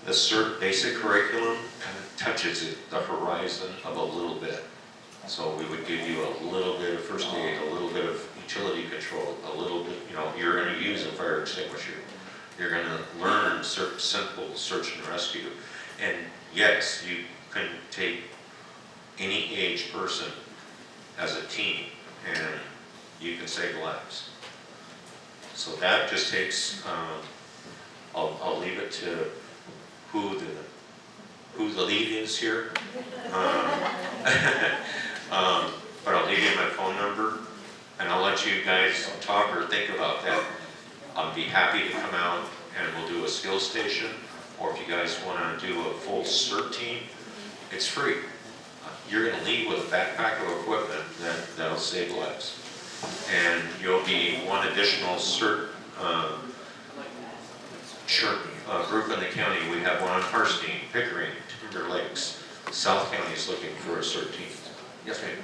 The CERT basic curriculum kind of touches the horizon of a little bit. So we would give you a little bit of first aid, a little bit of utility control, a little bit, you're going to use a fire extinguisher. You're going to learn simple search and rescue. And yes, you can take any age person as a team and you can save lives. So that just takes, I'll leave it to who the lead is here. But I'll leave you my phone number and I'll let you guys talk or think about that. I'd be happy to come out and we'll do a skill station, or if you guys want to do a full CERT team, it's free. You're going to leave with a backpack of equipment that'll save lives. And you'll be one additional CERT group in the county. We have one on Harstein, Pickering, Timber Lakes. South County is looking for a CERT team. Yes, ma'am.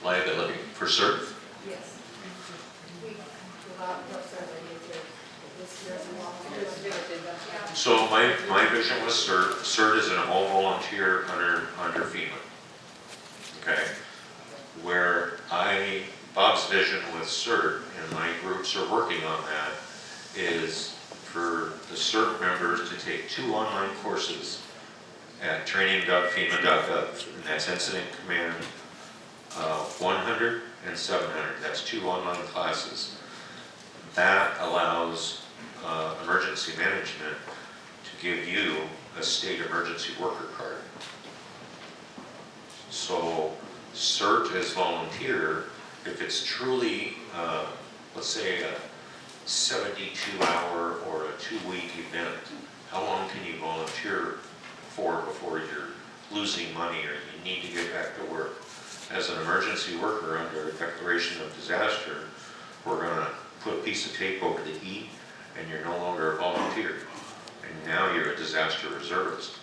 Liability for CERT? Yes. We go out and certainly need to, this year's a long time. So my vision was CERT. CERT is an all volunteer under FEMA. Okay? Where Bob's vision with CERT, and my groups are working on that, is for the CERT members to take 2 online courses at training.fema.gov, and that's Incident Command 100 and 700. That's 2 online classes. That allows emergency management to give you a state emergency worker card. So CERT is volunteer. If it's truly, let's say, a 72-hour or a 2-week event, how long can you volunteer for before you're losing money or you need to get back to work? As an emergency worker under a declaration of disaster, we're going to put a piece of tape over the E, and you're no longer a volunteer. And now you're a disaster reservist,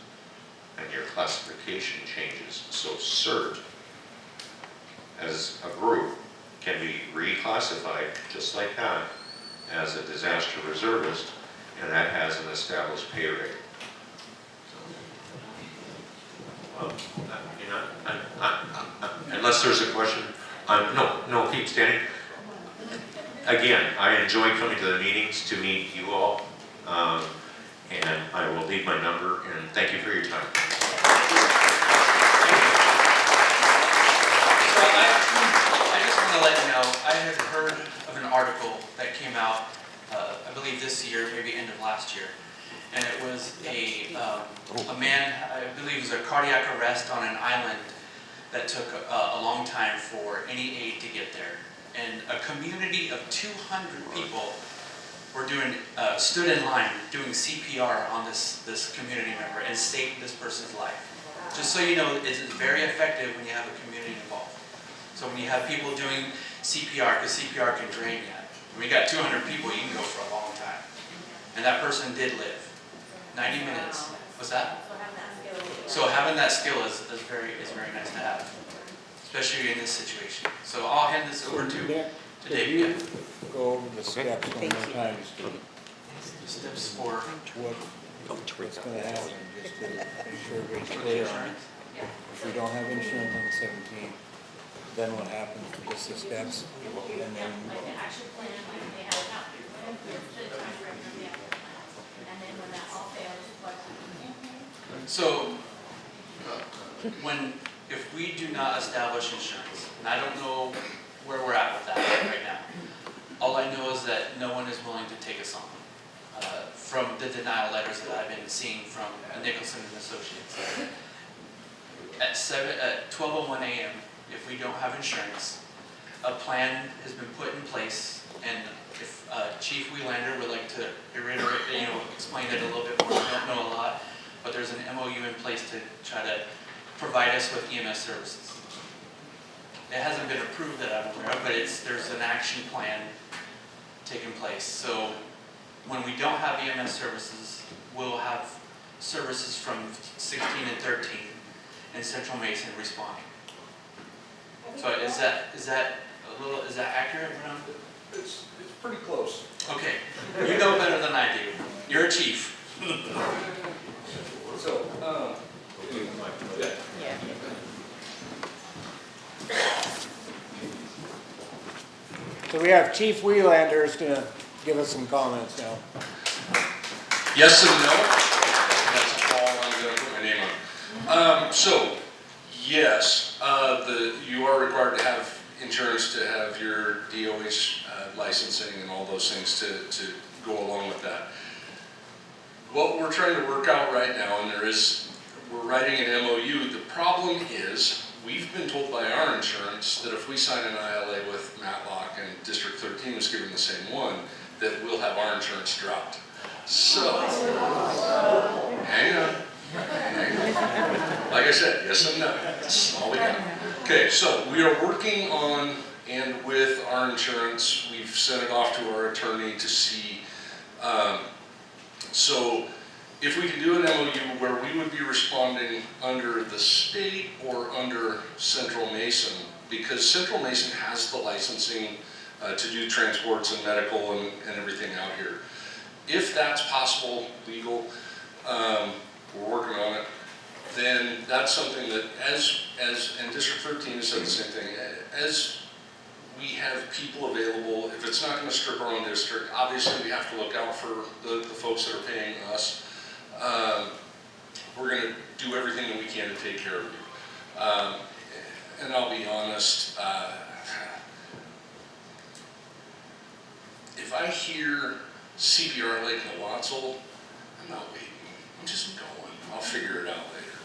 and your classification changes. So CERT, as a group, can be reclassified just like that as a disaster reservist, and that has an established pay rate. Unless there's a question, no, keep standing. Again, I enjoy coming to the meetings to meet you all, and I will leave my number, and thank you for your time. So I just want to let you know, I had heard of an article that came out, I believe this year, maybe end of last year. And it was a man, I believe it was a cardiac arrest on an island that took a long time for any aid to get there. And a community of 200 people were stood in line doing CPR on this community member and saved this person's life. Just so you know, it's very effective when you have a community involved. So when you have people doing CPR, because CPR can drain you. When you got 200 people, you can go for a long time. And that person did live. 90 minutes. What's that? So having that skill is very nice to have, especially in this situation. So I'll hand this over to Dave. Yeah. Go over the steps one more time. Steps for What's going to happen, just to make sure everybody's clear on it. If we don't have insurance on the 17th, then what happens? Just the steps, and then Like the action plan, like they have it out. The time frame of the action plan. And then when that all fails, what happens? So if we do not establish insurance, and I don't know where we're at with that right now. All I know is that no one is willing to take us on. From the denial letters that I've been seeing from Nicholson and Associates. At 12:01 a.m., if we don't have insurance, a plan has been put in place, and if Chief Welander would like to reiterate, explain it a little bit more, I don't know a lot, but there's an MOU in place to try to provide us with EMS services. It hasn't been approved that I'm aware of, but there's an action plan taking place. So when we don't have EMS services, we'll have services from 16 and 13 in Central Mason responding. So is that accurate, Ron? It's pretty close. Okay, you know better than I do. You're a chief. So, Yeah. So we have Chief Welander is going to give us some comments now. yes and no. That's all I'm going to put my name on. So, yes, you are required to have insurance to have your DOH licensing and all those things to go along with that. What we're trying to work out right now, and we're writing an MOU. The problem is, we've been told by our insurance insurance that if we sign an ILA with Matlock and District 13 is given the same one, that we'll have our insurance dropped. So, hang on. Like I said, yes and no, that's all we got. Okay, so we are working on, and with our insurance, we've sent it off to our attorney to see, so if we can do an MOU where we would be responding under the state or under Central Mason, because Central Mason has the licensing to do transports and medical and everything out here. If that's possible, legal, we're working on it, then that's something that and District 13 has said the same thing, as we have people available, if it's not gonna strip our own district, obviously we have to look out for the folks that are paying us. We're gonna do everything that we can to take care of you. And I'll be honest, if I hear CPR Lake Nawatzel, I'm not waiting, I'm just going, I'll figure it out later.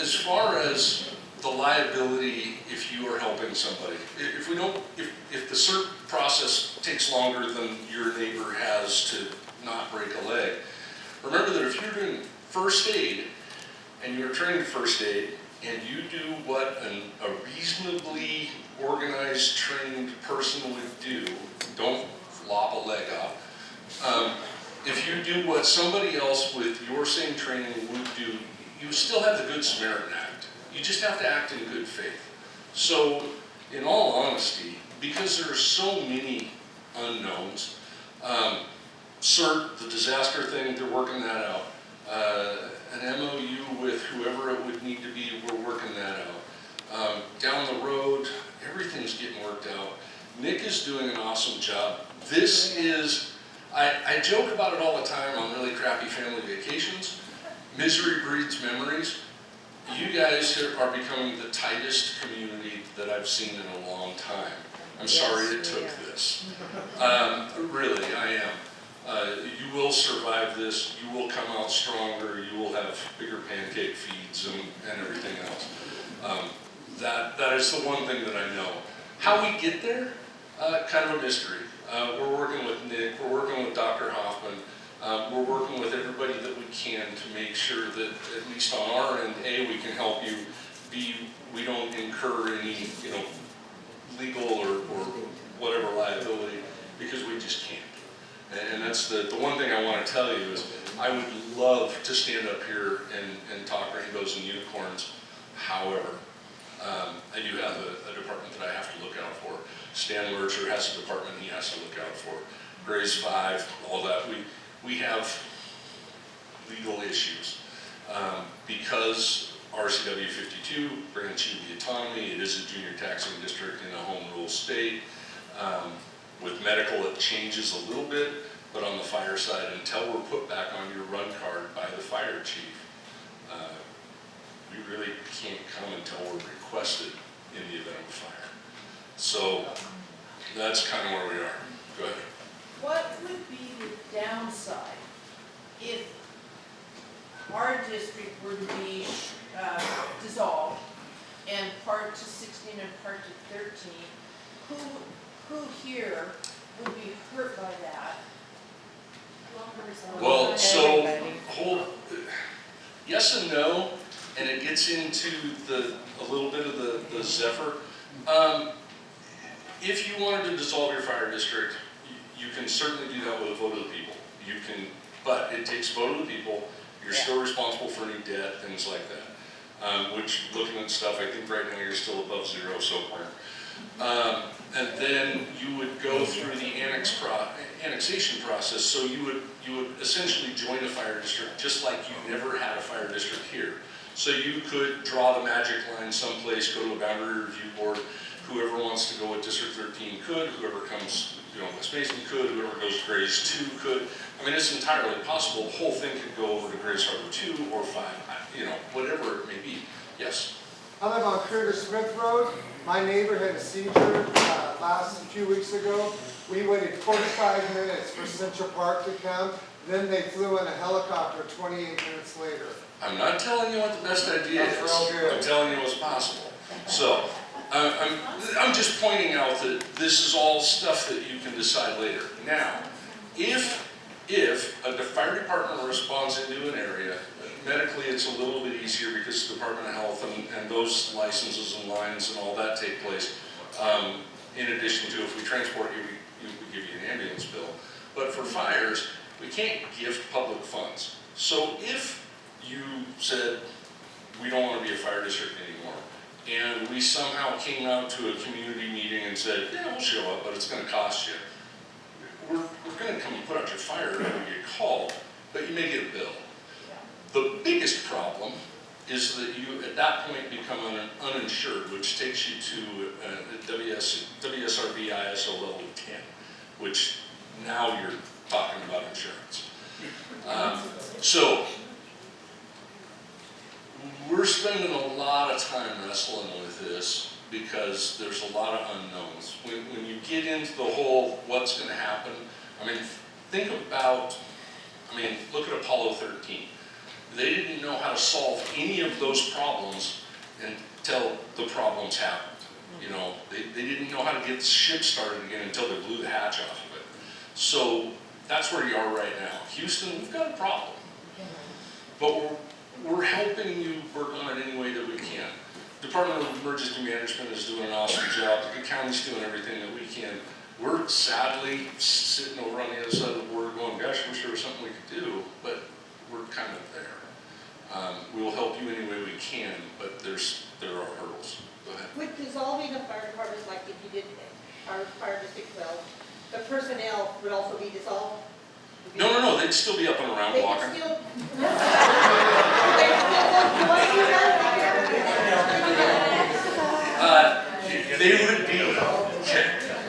As far as the liability, if you are helping somebody, if the CERT process takes longer than your neighbor has to not break a leg, remember that if you're doing first aid and you're trained first aid and you do what a reasonably organized, trained person would do, don't lop a leg off. If you do what somebody else with your same training would do, you still have the Good Samaritan Act. You just have to act in good faith. So, in all honesty, because there are so many unknowns, CERT, the disaster thing, they're working that out. An MOU with whoever it would need to be, we're working that out. Down the road, everything's getting worked out. Nick is doing an awesome job. This is, I joke about it all the time on really crappy family vacations. Misery breeds memories. You guys are becoming the tightest community that I've seen in a long time. I'm sorry it took this. Really, I am. You will survive this. You will come out stronger. You will have bigger pancake feeds and everything else. That is the one thing that I know. How we get there, kind of a mystery. We're working with Nick. We're working with Dr. Hoffman. We're working with everybody that we can to make sure that, at least on our end, A, we can help you, B, we don't incur any, legal or whatever liability, because we just can't. And that's the one thing I want to tell you is, I would love to stand up here and talk rainbows and unicorns. However, I do have a department that I have to look out for. Stan Lurcher has a department he has to look out for. Gray's 5, all that. We have legal issues. Because RCW 52 grants you the autonomy, it is a junior taxing district in a home rule state. With medical, it changes a little bit, but on the fire side, until we're put back on your run card by the fire chief, we really can't come until we're requested in the event of a fire. So that's kind of where we are. Go ahead. What would be the downside if our district were to be dissolved and part to 16 and part to 13? Who here would be hurt by that? Well, so yes and no, and it gets into a little bit of the Zephyr. If you wanted to dissolve your fire district, you can certainly do that with a vote of the people. You can, but it takes a vote of the people. You're still responsible for any debt, things like that. Which, looking at stuff, I think right now you're still above zero somewhere. And then you would go through the annexation process. So you would essentially join a fire district, just like you never had a fire district here. So you could draw the magic line someplace, go to a boundary review board. Whoever wants to go with District 13 could. Whoever comes, West Mason could. Whoever goes to Grays 2 could. I mean, it's entirely possible. The whole thing could go over to Grays Harbor 2 or 5. Whatever it may be. Yes. I live on Curtis Smith Road. My neighbor had a seizure last few weeks ago. We waited 45 minutes for Central Park to come. Then they flew in a helicopter 28 minutes later. I'm not telling you what the best idea is. That's real good. I'm telling you what's possible. So, I'm just pointing out that this is all stuff that you can decide later. Now, if the fire department responds into an area, medically it's a little bit easier because the Department of Health and those licenses and lines and all that take place. In addition to if we transport you, we give you an ambulance bill. But for fires, we can't gift public funds. So if you said, we don't want to be a fire district anymore, and we somehow came out to a community meeting and said, yeah, we'll show up, but it's going to cost you. We're going to come and put out your fire if we get called, but you may get a bill. The biggest problem is that you, at that point, become uninsured, which takes you to WSRB ISO level 10, which now you're talking about insurance. So, we're spending a lot of time wrestling with this because there's a lot of unknowns. When you get into the whole what's going to happen, I mean, think about, look at Apollo 13. They didn't know how to solve any of those problems until the problems happened. You know, they didn't know how to get the ship started again until they blew the hatch off of it. So that's where you are right now. Houston, we've got a problem. But we're helping you work on it any way that we can. Department of Emergency Management is doing an awesome job. The county's doing everything that we can. We're sadly sitting over on the other side of the border going, gosh, I wish there was something we could do, but we're kind of there. We'll help you any way we can, but there are hurdles. Go ahead. With dissolving the fire departments, like if you did our fire district 12, the personnel would also be dissolved? No, they'd still be up and around They walking. could still. They still go, what do you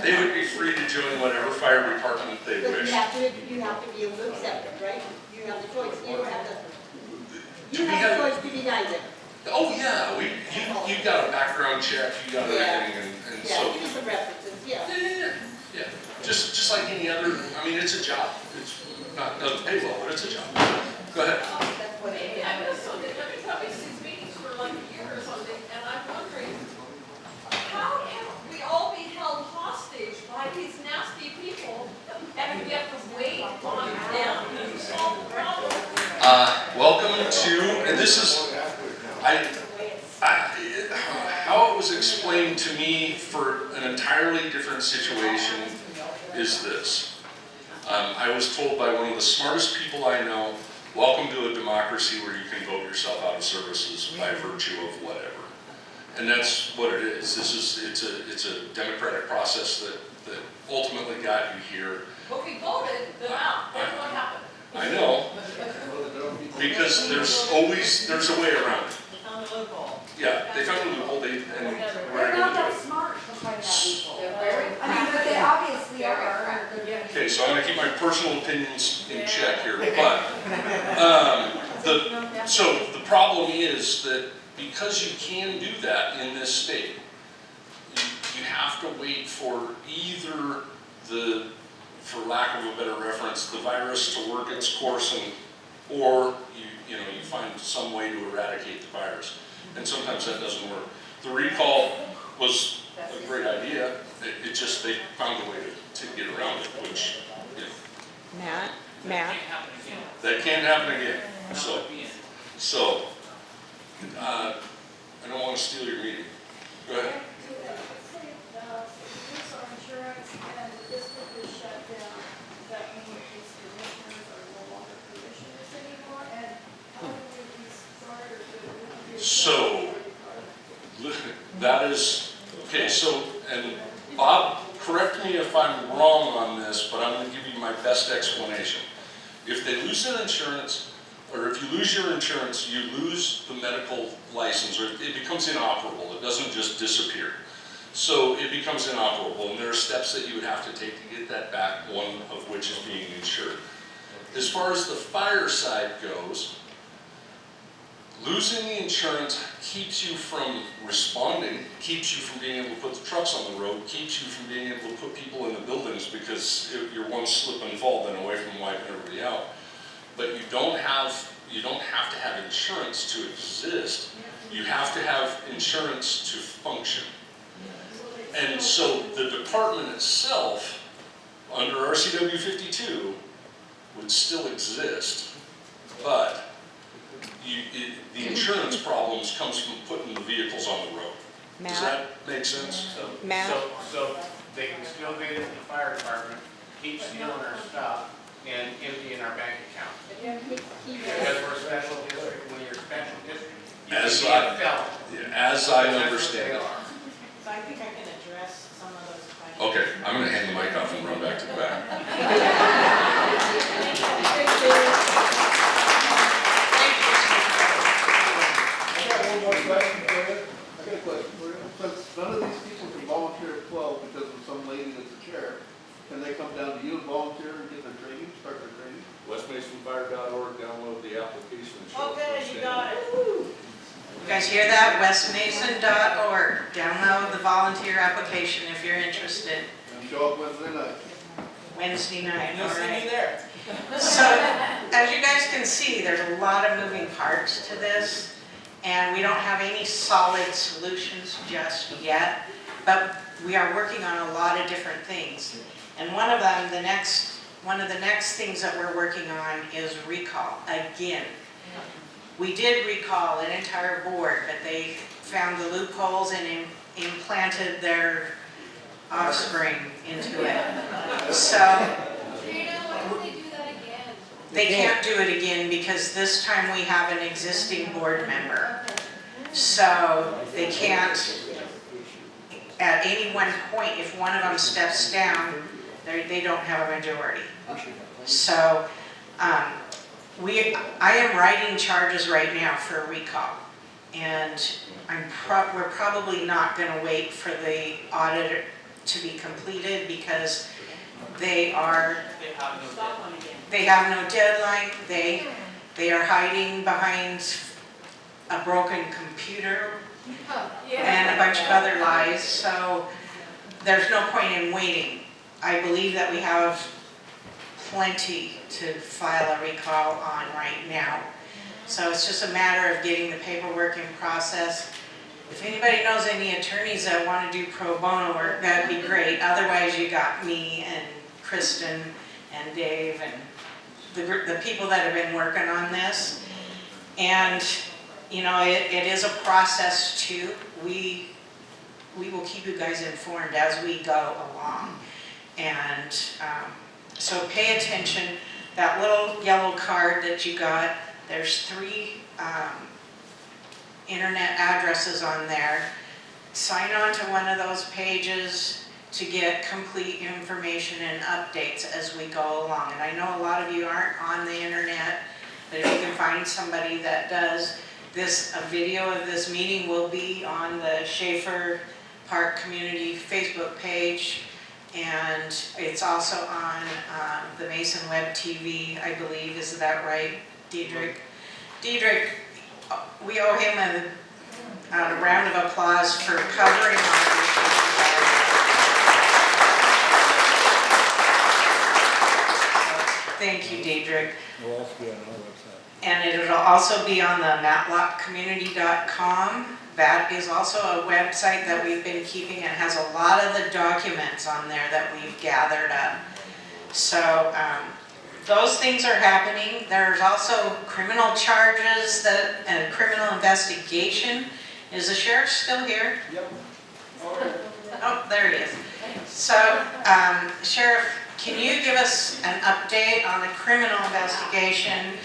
They would be free to join whatever fire department they But wish. you have to be able to accept it, right? You have the choice, you don't have the, Do we you have the have? choice to deny them. Oh yeah, you got a background check, you got everything, and Yeah, so. give me some references, yeah. Yeah. Just like any other. I mean, it's a job. It's doesn't pay well, but it's a job. Go ahead. That's what it is. I've been so, I've been coming to these meetings for like a year or something, and I'm wondering, how can we all be held hostage by these nasty people and we have to wait on them to solve the problem? Welcome to, and this is, how it was explained to me for an entirely different situation is this. I was told by one of the smartest people I know, welcome to a democracy where you can vote yourself out of services by virtue of whatever. And that's what it is. It's a democratic process that ultimately got you here. But we voted them out, then what happened? I know, because there's a way around it. They found a loophole. Yeah, they found a loophole, and we're They're able not to do that it. smart to find out people. Very. I mean, but they obviously are. Okay, so I'm gonna keep my personal opinions in check here, but, so the problem is that because you can do that in this state, you have to wait for either for lack of a better reference, the virus to work its course or you find some way to eradicate the virus. And sometimes that doesn't work. The recall was a great idea. It just, they found a way to get around it, which, Matt? that can't happen again. So, I don't want to steal your meeting. Go ahead. This our insurance and the district is shut down, that means these commissioners are no longer commissioners anymore, and how do we restart or do we? So, that is, okay, so, and Bob, correct me if I'm wrong on this, but I'm going to give you my best explanation. If they lose their insurance, or if you lose your insurance, you lose the medical license, or it becomes inoperable. It doesn't just disappear. So it becomes inoperable, and there are steps that you would have to take to get that back, one of which is being insured. As far as the fire side goes, losing the insurance keeps you from responding, keeps you from being able to put the trucks on the road, keeps you from being able to put people in the buildings because you're one slip and fall then away from wiping everybody out. But you don't have to have insurance to exist You have to have insurance to function. And so the department itself, under RCW 52, would still exist, but the insurance problems comes from putting the vehicles on the road. Does that make sense? Matt? So they can still get into the fire department, keep stealing our stuff, and emptying our bank account. Because we're a special district, when you're a special district, you can As be a felon. As I understand it. So I think I can address some of those questions. Okay, I'm gonna hand the mic off and run back to the back. I got one more question for you. I got a question for you. Since none of these people can volunteer at 12 because of some lady that's a chair, can they come down to you and volunteer and get their training, start their training? westmasonfire.org, download the application and show Okay, you got it. You guys hear that? westmason.org. Download the volunteer application if you're interested. And show up Wednesday night. Wednesday night, You'll all see me right. there. So, as you guys can see, there's a lot of moving parts to this, and we don't have any solid solutions just yet, but we are working on a lot of different things. And one of them, one of the next things that we're working on is recall, again. We did recall an entire board, but they found the loopholes and implanted their offspring into it. So, Why don't they do that again? they can't do it again because this time we have an existing board member. So they can't, at any one point, if one of them steps down, they don't have a majority. So I am writing charges right now for a recall. And we're probably not going to wait for the audit to be completed because they have no deadline. They are hiding behind a broken computer and a bunch of other lies, so there's no point in waiting. I believe that we have plenty to file a recall on right now. So it's just a matter of getting the paperwork in process. If anybody knows any attorneys that want to do pro bono work, that'd be great. Otherwise, you got me and Kristen and Dave and the people that have been working on this. And, you know, it is a process too. We will keep you guys informed as we go along. And so pay attention. That little yellow card that you got, there's 3 internet addresses on there. Sign on to one of those pages to get complete information and updates as we go along. And I know a lot of you aren't on the internet, but if you can find somebody that does, a video of this meeting will be on the Schaefer Park Community Facebook page, and it's also on the Mason Web TV, I believe. Is that right, Diedrich? Diedrich, we owe him a round of applause for covering our issues. Thank you, Diedrich. We'll also be on our website. And it'll also be on the matlockcommunity.com. That is also a website that we've been keeping and has a lot of the documents on there that we've gathered up. So those things are happening. There's also criminal charges and criminal investigation. Is the sheriff still here? Yep. Oh, there he is. So, Sheriff, can you give us an update on the criminal investigation?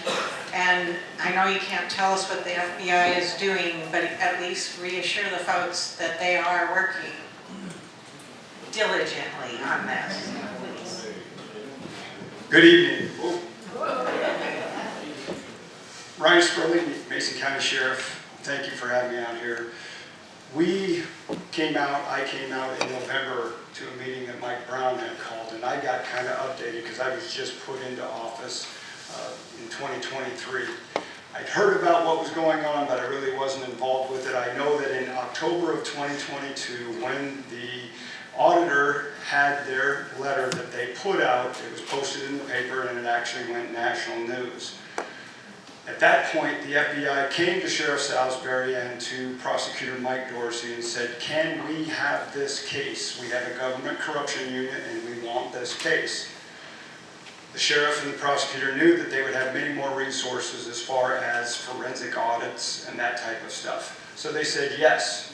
And I know you can't tell us what the FBI is doing, but at least reassure the folks that they are working diligently on this, please. Good evening. Ryan Sperling, Mason County Sheriff. Thank you for having me out here. I came out in November to a meeting that Mike Brown had called, and I got kind of updated because I was just put into office in 2023. I'd heard about what was going on, but I really wasn't involved with it. I know that in October of 2022, when the auditor had their letter that they put out, it was posted in the paper and it actually went national news. At that point, the FBI came to Sheriff Salisbury and to Prosecutor Mike Dorsey and said, can we have this case? We have a government corruption unit and we want this case. The sheriff and the prosecutor knew that they would have many more resources as far as forensic audits and that type of stuff. So they said yes.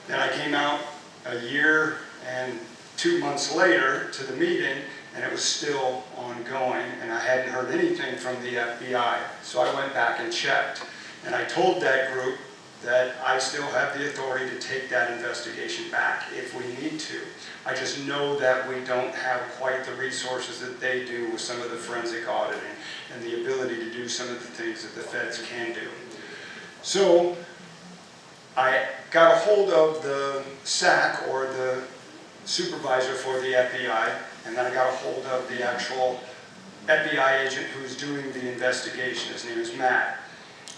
Then I came out a year and 2 months later to the meeting, and it was still ongoing, and I hadn't heard anything from the FBI. So I went back and checked, and I told that group that I still have the authority to take that investigation back if we need to. I just know that we don't have quite the resources that they do with some of the forensic auditing and the ability to do some of the things that the feds can do. So I got a hold of the SAC, or the supervisor for the FBI, and then I got a hold of the actual FBI agent who's doing the investigation. His name is Matt.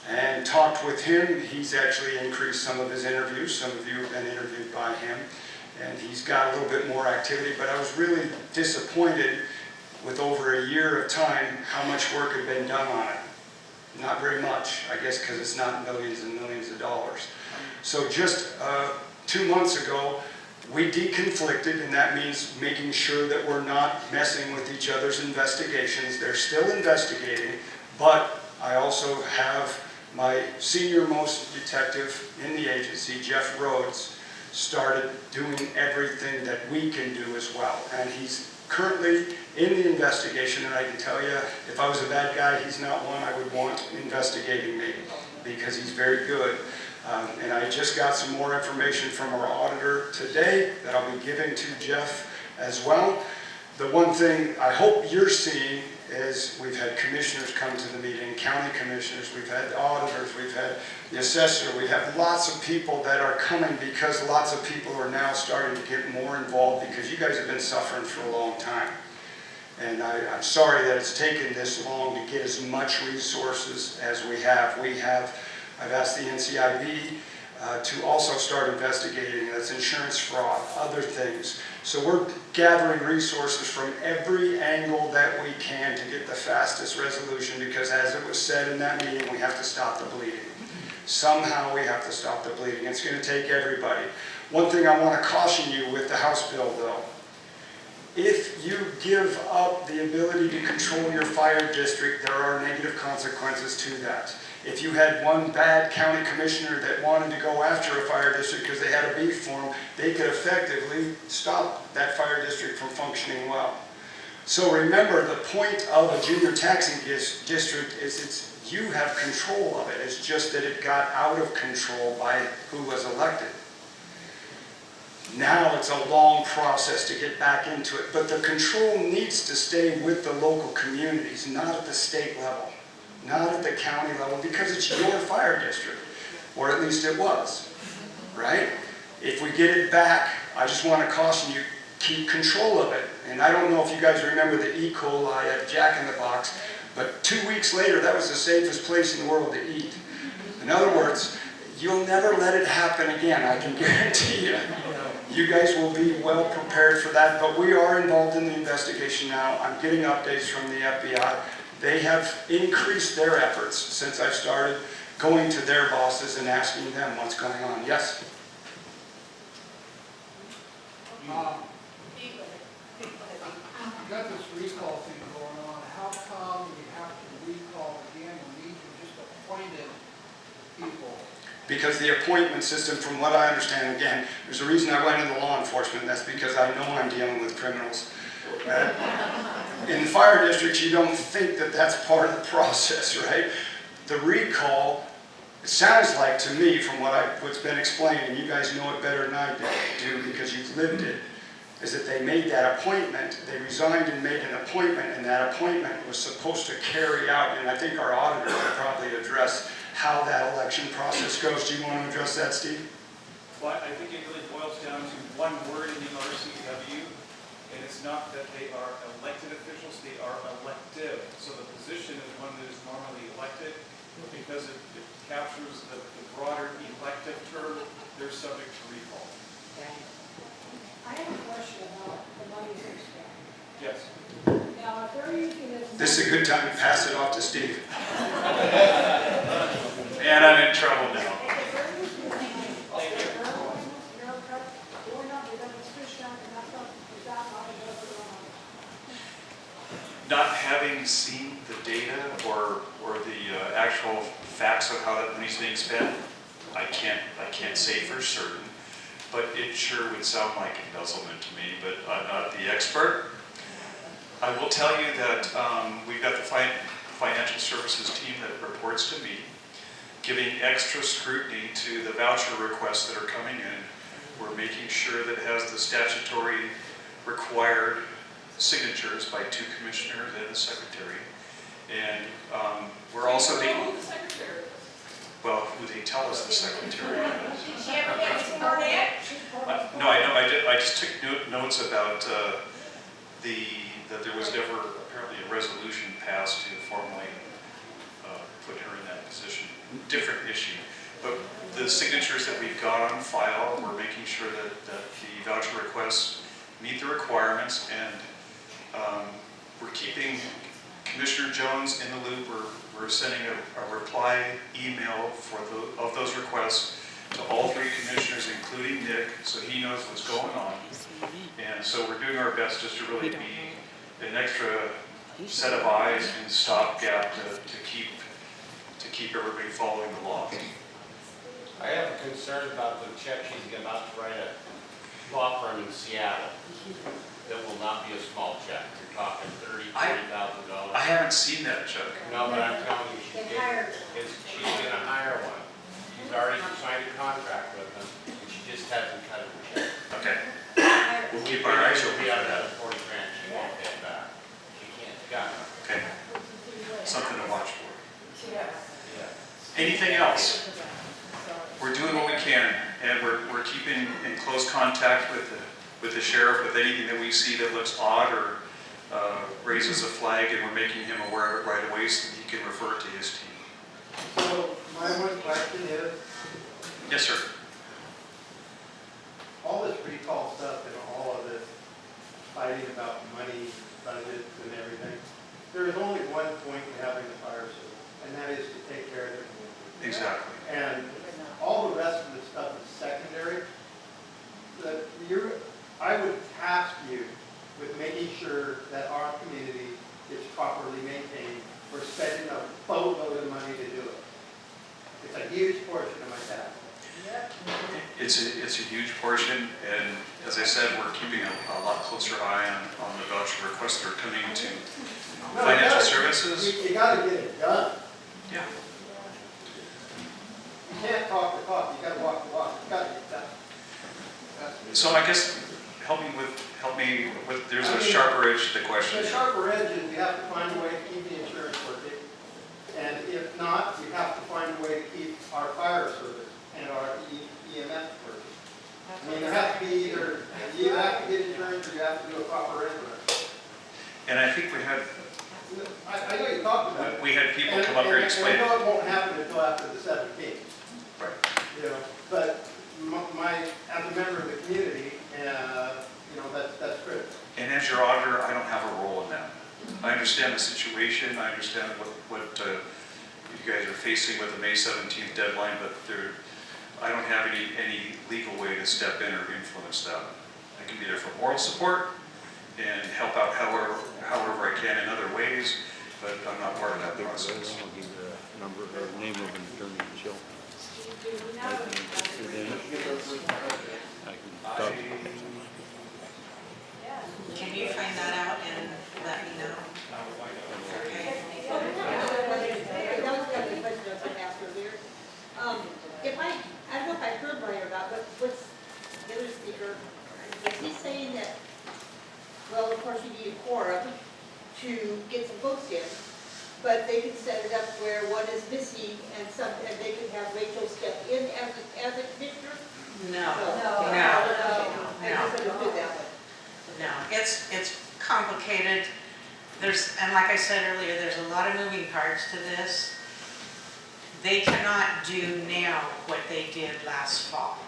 And talked with him. He's actually increased some of his interviews. Some of you have been interviewed by him. And he's got a little bit more activity, but I was really disappointed with over a year of time how much work had been done on it. Not very much, I guess, because it's not millions and millions of dollars. So just 2 months ago, we deconflicted, and that means making sure that we're not messing with each other's investigations. They're still investigating, but I also have my senior most detective in the agency, Jeff Rhodes, started doing everything that we can do as well. And he's currently in the investigation, and I can tell you, if I was a bad guy, he's not one I would want investigating me, because he's very good. And I just got some more information from our auditor today that I'll be giving to Jeff as well. The one thing I hope you're seeing is we've had commissioners come to the meeting, county commissioners, we've had auditors, we've had the assessor, we have lots of people that are coming because lots of people are now starting to get more involved because you guys have been suffering for a long time. And I'm sorry that it's taken this long to get as much resources as we have. I've asked the NCIB to also start investigating. That's insurance fraud, other things. So we're gathering resources from every angle that we can to get the fastest resolution, because as it was said in that meeting, we have to stop the bleeding. Somehow we have to stop the bleeding. It's going to take everybody. One thing I want to caution you with the House bill, though. If you give up the ability to control your fire district, there are negative consequences to that. If you had one bad county commissioner that wanted to go after a fire district because they had a beef for them, they could effectively stop that fire district from functioning well. So remember, the point of a junior taxing district is you have control of it. It's just that it got out of control by who was elected. Now it's a long process to get back into it, but the control needs to stay with the local communities, not at the state level, not at the county level, because it's your fire district, or at least it was, right? If we get it back, I just want to caution you, keep control of it. And I don't know if you guys remember the E. coli at Jack in the Box, but 2 weeks later, that was the safest place in the world to eat. In other words, you'll never let it happen again, I can guarantee you. You guys will be well prepared for that, but we are involved in the investigation now. I'm getting updates from the FBI. They have increased their efforts since I started going to their bosses and asking them what's going on. Yes? You got this recall thing going on. How come you have to recall again when these are just appointed people? Because the appointment system, from what I understand, again, there's a reason I went into law enforcement, and that's because I know I'm dealing with criminals. In fire districts, you don't think that that's part of the process, right? The recall, it sounds like to me, from what's been explained, and you guys know it better than I do because you've lived it, is that they made that appointment, they resigned and made an appointment, and that appointment was supposed to carry out, and I think our auditor will probably address how that election process goes. Do you want to address that, Steve? Well, I think it really boils down to one word in the RCW, and it's not that they are elected officials, they are elective. So the position is one that is normally elected, because it captures the broader elective term, they're subject to recall. I have a question about the money they spent. Yes. Now, if they're using this. This is a good time to pass it off to Steve. And I'm in trouble now. Not having seen the data or the actual facts of how that money's being spent, I can't say for certain, but it sure would sound like embezzlement to me, but I'm not the expert. I will tell you that we've got the financial services team that reports to me, giving extra scrutiny to the voucher requests that are coming in. We're making sure that it has the statutory required signatures by 2 commissioners and a secretary. And we're also making, well, who they tell us the secretary is. Did she ever get sworn in? No, I know, I just took notes about that there was never apparently a resolution passed to formally put her in that position. Different issue. But the signatures that we've got on file, we're making sure that the voucher requests meet the requirements, and we're keeping Commissioner Jones in the loop. We're sending a reply email of those requests to all 3 commissioners, including Nick, so he knows what's going on. And so we're doing our best just to really be an extra set of eyes and stopgap to keep everybody following the law. I have a concern about the check she's about to write a law firm in Seattle. That will not be a small check. You're talking $30,000. I haven't seen that check. No, but I'm telling you, she's gonna hire one. She's already signed a contract with them, and she just hasn't cut a check. Okay. We'll keep our eyes She'll open be for out of that. that 40 grand, she won't pay it back. She can't, got it. Okay. Something to watch for. Yeah. Anything else? We're doing what we can, and we're keeping in close contact with the sheriff with anything that we see that looks odd or raises a flag, and we're making him aware of it right away so that he can refer it to his team. So my one question is, Yes, sir. all this recall stuff and all of this fighting about money, budgets and everything, there is only one point to having the fire service, and that is to take care of the community. Exactly. And all the rest of the stuff is secondary. I would task you with making sure that our community is properly maintained. We're spending a boatload of money to do it. It's a huge portion of my task. It's a huge portion, and as I said, we're keeping a lot closer eye on the voucher requests that are coming into financial services. You gotta get it done. Yeah. You can't talk the talk, you gotta walk the walk, you gotta get done. So I guess help me with there's a sharper edge to the question. The sharper edge is we have to find a way to keep the insurance working. And if not, we have to find a way to keep our fire service and our EMS working. I mean, there has to be either, you have to get insurance or you have to do a proper insurance. And I think we had I know you talked about it. we had people come up here and explain. And I know it won't happen until after the 17th. Right. You know, but as a member of the community, that's critical. And as your auditor, I don't have a role in that. I understand the situation. I understand what you guys are facing with the May 17th deadline, but I don't have any legal way to step in or influence that. I can be there for moral support and help out however I can in other ways, but I'm not part of that process. I'll give you the number or name of an attorney, Jill. Can you find that out and let me know? Okay. That was the other question I was going to ask earlier. I don't know if I heard right or not, but what's the other speaker, is he saying that, well, of course you need a quorum to get some votes in, but they can set it up where one is missing and they can have Rachel step in as a commissioner? No. I just understood that one. No, it's complicated. And like I said earlier, there's a lot of moving parts to this. They cannot do now what they did last fall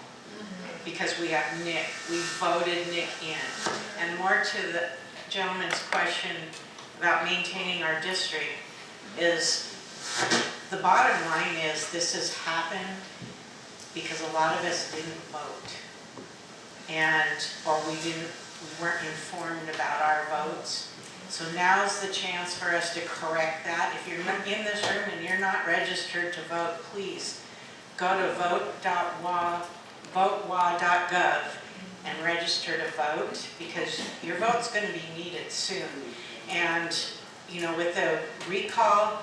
because we have Nick. We voted Nick in. And more to the gentleman's question about maintaining our district is the bottom line is this has happened because a lot of us didn't vote. Or we weren't informed about our votes. So now's the chance for us to correct that. If you're not in this room and you're not registered to vote, please go to votewa.gov and register to vote, because your vote's going to be needed soon. And, you know, with the recall,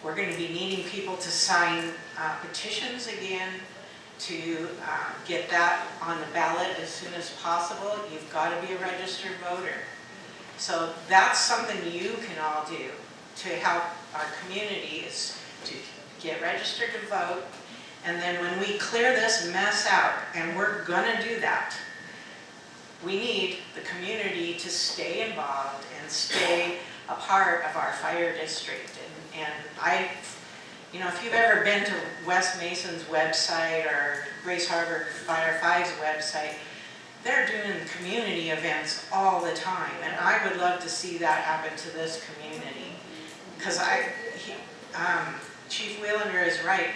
we're going to be needing people to sign petitions again to get that on the ballot as soon as possible. You've got to be a registered voter. So that's something you can all do to help our community, is to get registered to vote. And then when we clear this mess out, and we're gonna do that, we need the community to stay involved and stay a part of our fire district. And I, you know, if you've ever been to West Mason's website or Grace Harbor Fire 5's website, they're doing community events all the time, and I would love to see that happen to this community. Because Chief Wheelander is right.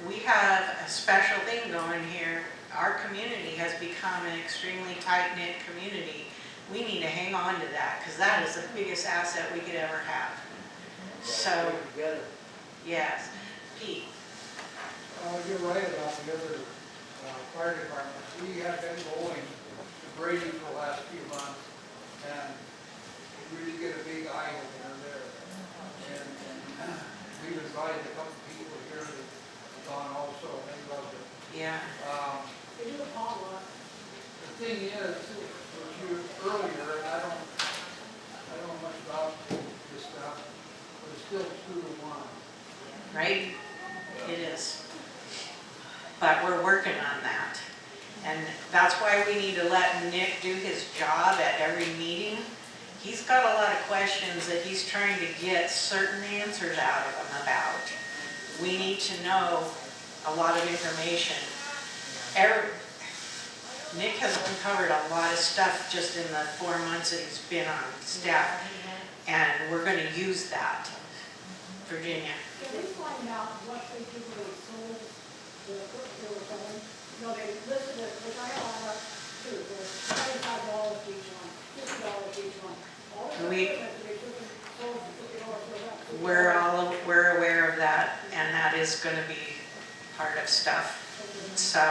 We have a special thing going here. Our community has become an extremely tight-knit community. We need to hang on to that, because that is the biggest asset we could ever have. So, yes. Pete? You're right about the other fire departments. We have been going to Brady for the last few months, and we really get a big eye opener there. And we've invited a couple people here that have gone also, they loved it. Yeah. They do a potluck. The thing is, as you earlier, and I don't know much about this stuff, but it's still 2 to 1. Right? It is. But we're working on that. And that's why we need to let Nick do his job at every meeting. He's got a lot of questions that he's trying to get certain answers out of them about. We need to know a lot of information. Nick has uncovered a lot of stuff just in the 4 months that he's been on staff, and we're going to use that. Virginia. Can we find out what they typically sold the equipment they were selling? You know, they listed it, which I all up too, they're $25 each one, $50 each one. All the equipment that they took and sold for $50 for that. We're aware of that, and that is going to be part of stuff. So,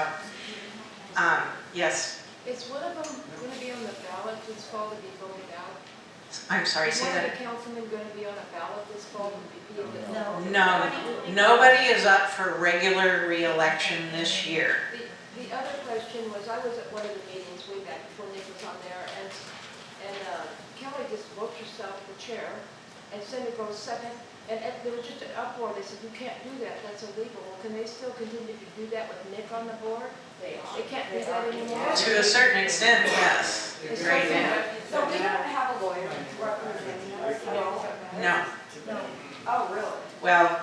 yes. Is one of them going to be on the ballot this fall to be voted out? I'm sorry, say that. Is one of the councilmen going to be on a ballot this fall to be No, nobody is up for regular re-election this year. The other question was, I was at one of the meetings way back before Nick was on there, and Kelly just booked herself the chair, and Senator goes second, and there was just an uproar. They said, you can't do that, that's illegal. Well, can they still continue to do that with Nick on the board? They can't do that anymore? To a certain extent, yes. Right now. So we don't have a lawyer representing us? No. No. Oh, really? Well,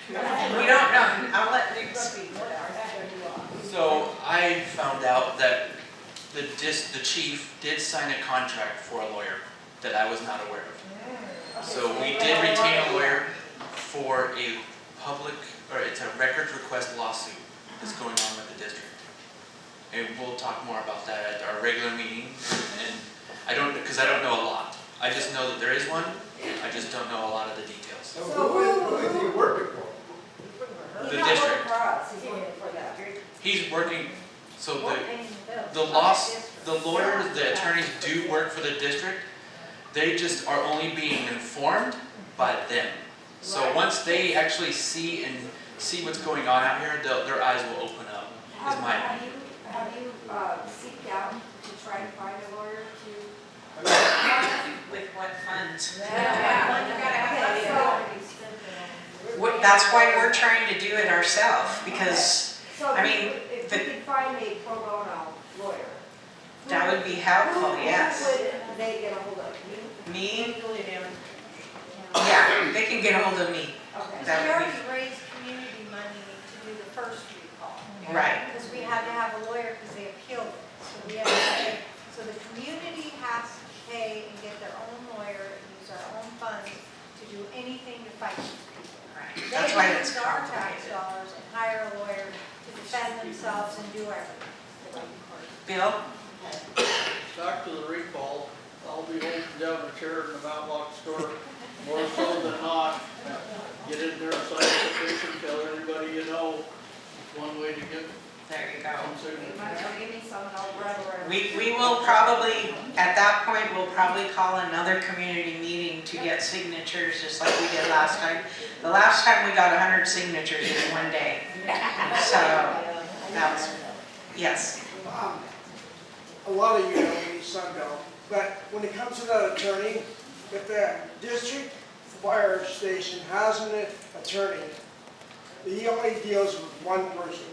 we don't know. I'll let Nick speak. So I found out that the chief did sign a contract for a lawyer that I was not aware of. So we did retain a lawyer for a it's a records request lawsuit that's going on with the district. And we'll talk more about that at our regular meeting. And because I don't know a lot. I just know that there is one. I just don't know a lot of the details. So who is he working for? The district. For us, he's working for that. He's working, so the lawyers, the attorneys do work for the district. They just are only being informed by them. So once they actually see what's going on out here, their eyes will open up, is my opinion. Have you seeked out to try and find a lawyer to? With what funds? So That's why we're trying to do it ourselves, because, I mean, if you could find a pro bono lawyer. that would be helpful, yes. Who would they get a hold of? Me? Yeah, they can get a hold of me. Okay. That We would already raised community money to do the first recall. Right. Because we had to have a lawyer because they appealed it. So we had to pay, so the community has to pay and get their own lawyer and use our own funds to do anything to fight these people. Right. That's why They it's use our tax complicated. dollars and hire a lawyer to defend themselves and do everything. Bill? Back to the recall, I'll be holding down the chair in the Matlock store, more so than not. Get in there, sign the petition, tell everybody you know, one way to get There you go. some signatures. Might as well give me some and I'll run around. We will probably, at that point, we'll probably call another community meeting to get signatures, just like we did last time. The last time we got 100 signatures in one day. So, that was, yes. A lot of you know me, some don't, but when it comes to that attorney, if the district fire station has an attorney, he only deals with one person.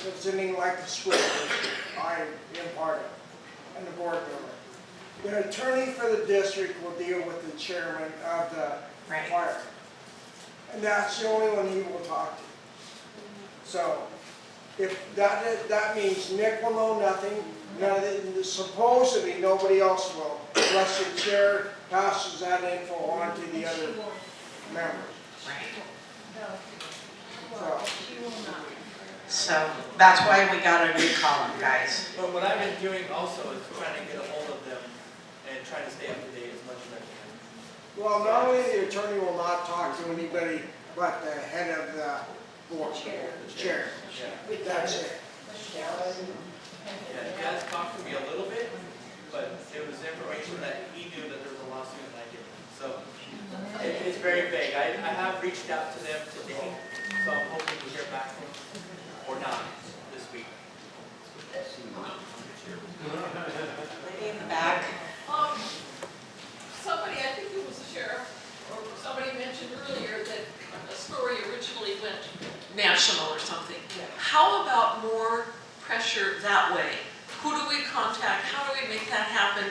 It's anything like the school district, I am part of, and the board member. The attorney for the district will deal with the chairman of the Right. fire. And that's the only one he will talk to. So, if that means Nick will know nothing, supposedly nobody else will, unless the chair passes that info on to the other members. So, that's why we gotta recall them, guys. But what I've been doing also is trying to get a hold of them and trying to stay up to date as much as I can. Well, not only the attorney will not talk to anybody, but the head of the board. Chair. Yeah. That's it. Yeah, he has talked to me a little bit, but it was information that he knew that there was a lawsuit and I didn't. So it's very vague. I have reached out to them today, so I'm hoping to hear back from them or not this week. Lady in the back. Somebody, I think it was the sheriff, or somebody mentioned earlier that a story originally went national or something. How about more pressure that way? Who do we contact? How do we make that happen?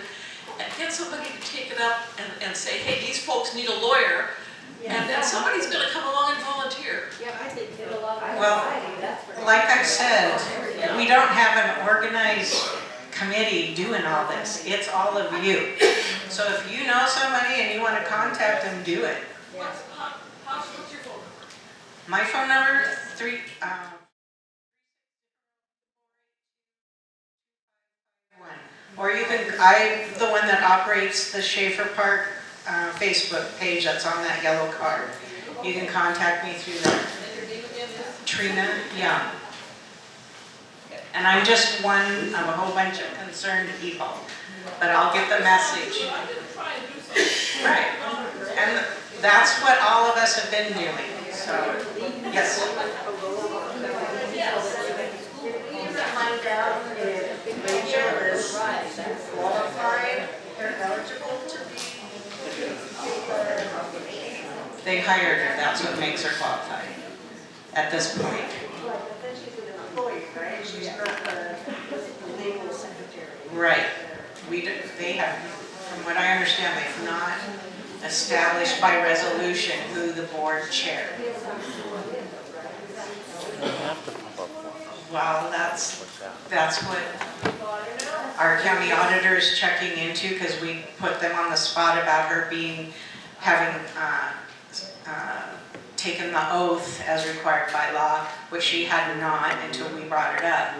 And get somebody to take it up and say, hey, these folks need a lawyer, and then somebody's gonna come along and volunteer. Yeah, I think there's a lot of Well, anxiety, that's for sure. like I said, we don't have an organized committee doing all this. It's all of you. So if you know somebody and you want to contact them, do it. What's your phone number? My phone number, or you can, I'm the one that operates the Schaefer Park Facebook page that's on that yellow card. You can contact me through there. And your name again is? Trina Young. And I'm just one of a whole bunch of concerned people, but I'll get the message. I'm gonna try and do something. Right, and that's what all of us have been doing, so, yes. Find out if Rachel is qualified, they're eligible to be. They hired her, that's what makes her qualified, at this point. But then she's an employee, right? She's not the legal secretary. Right, they have, from what I understand, they've not established by resolution who the board chair. Well, that's what our county auditor is checking into, because we put them on the spot about her having taken the oath as required by law, which she had not until we brought it up.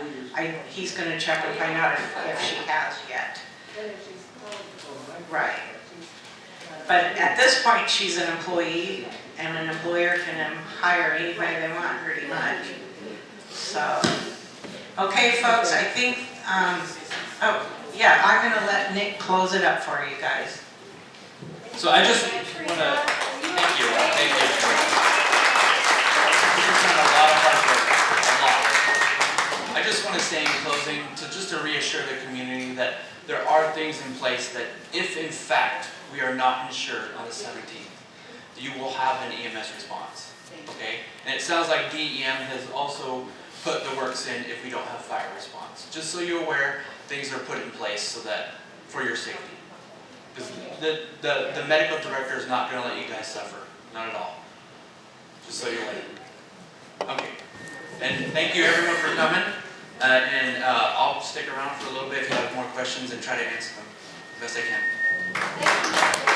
He's going to check and find out if she has yet. Right. But at this point, she's an employee, and an employer can hire anybody they want, pretty much. So, okay, folks, I think, oh, yeah, I'm going to let Nick close it up for you guys. So I just want to, thank you. This has been a lot of hard work, a lot. I just want to say in closing, just to reassure the community that there are things in place that if in fact we are not insured on the 17th, you will have an EMS response, okay? And it sounds like DEM has also put the works in if we don't have fire response. Just so you're aware, things are put in place so that, for your safety. Because the medical director is not going to let you guys suffer, not at all. Just so you're aware. Okay. And thank you everyone for coming. I'll stick around for a little bit if you have more questions and try to answer them the best I can.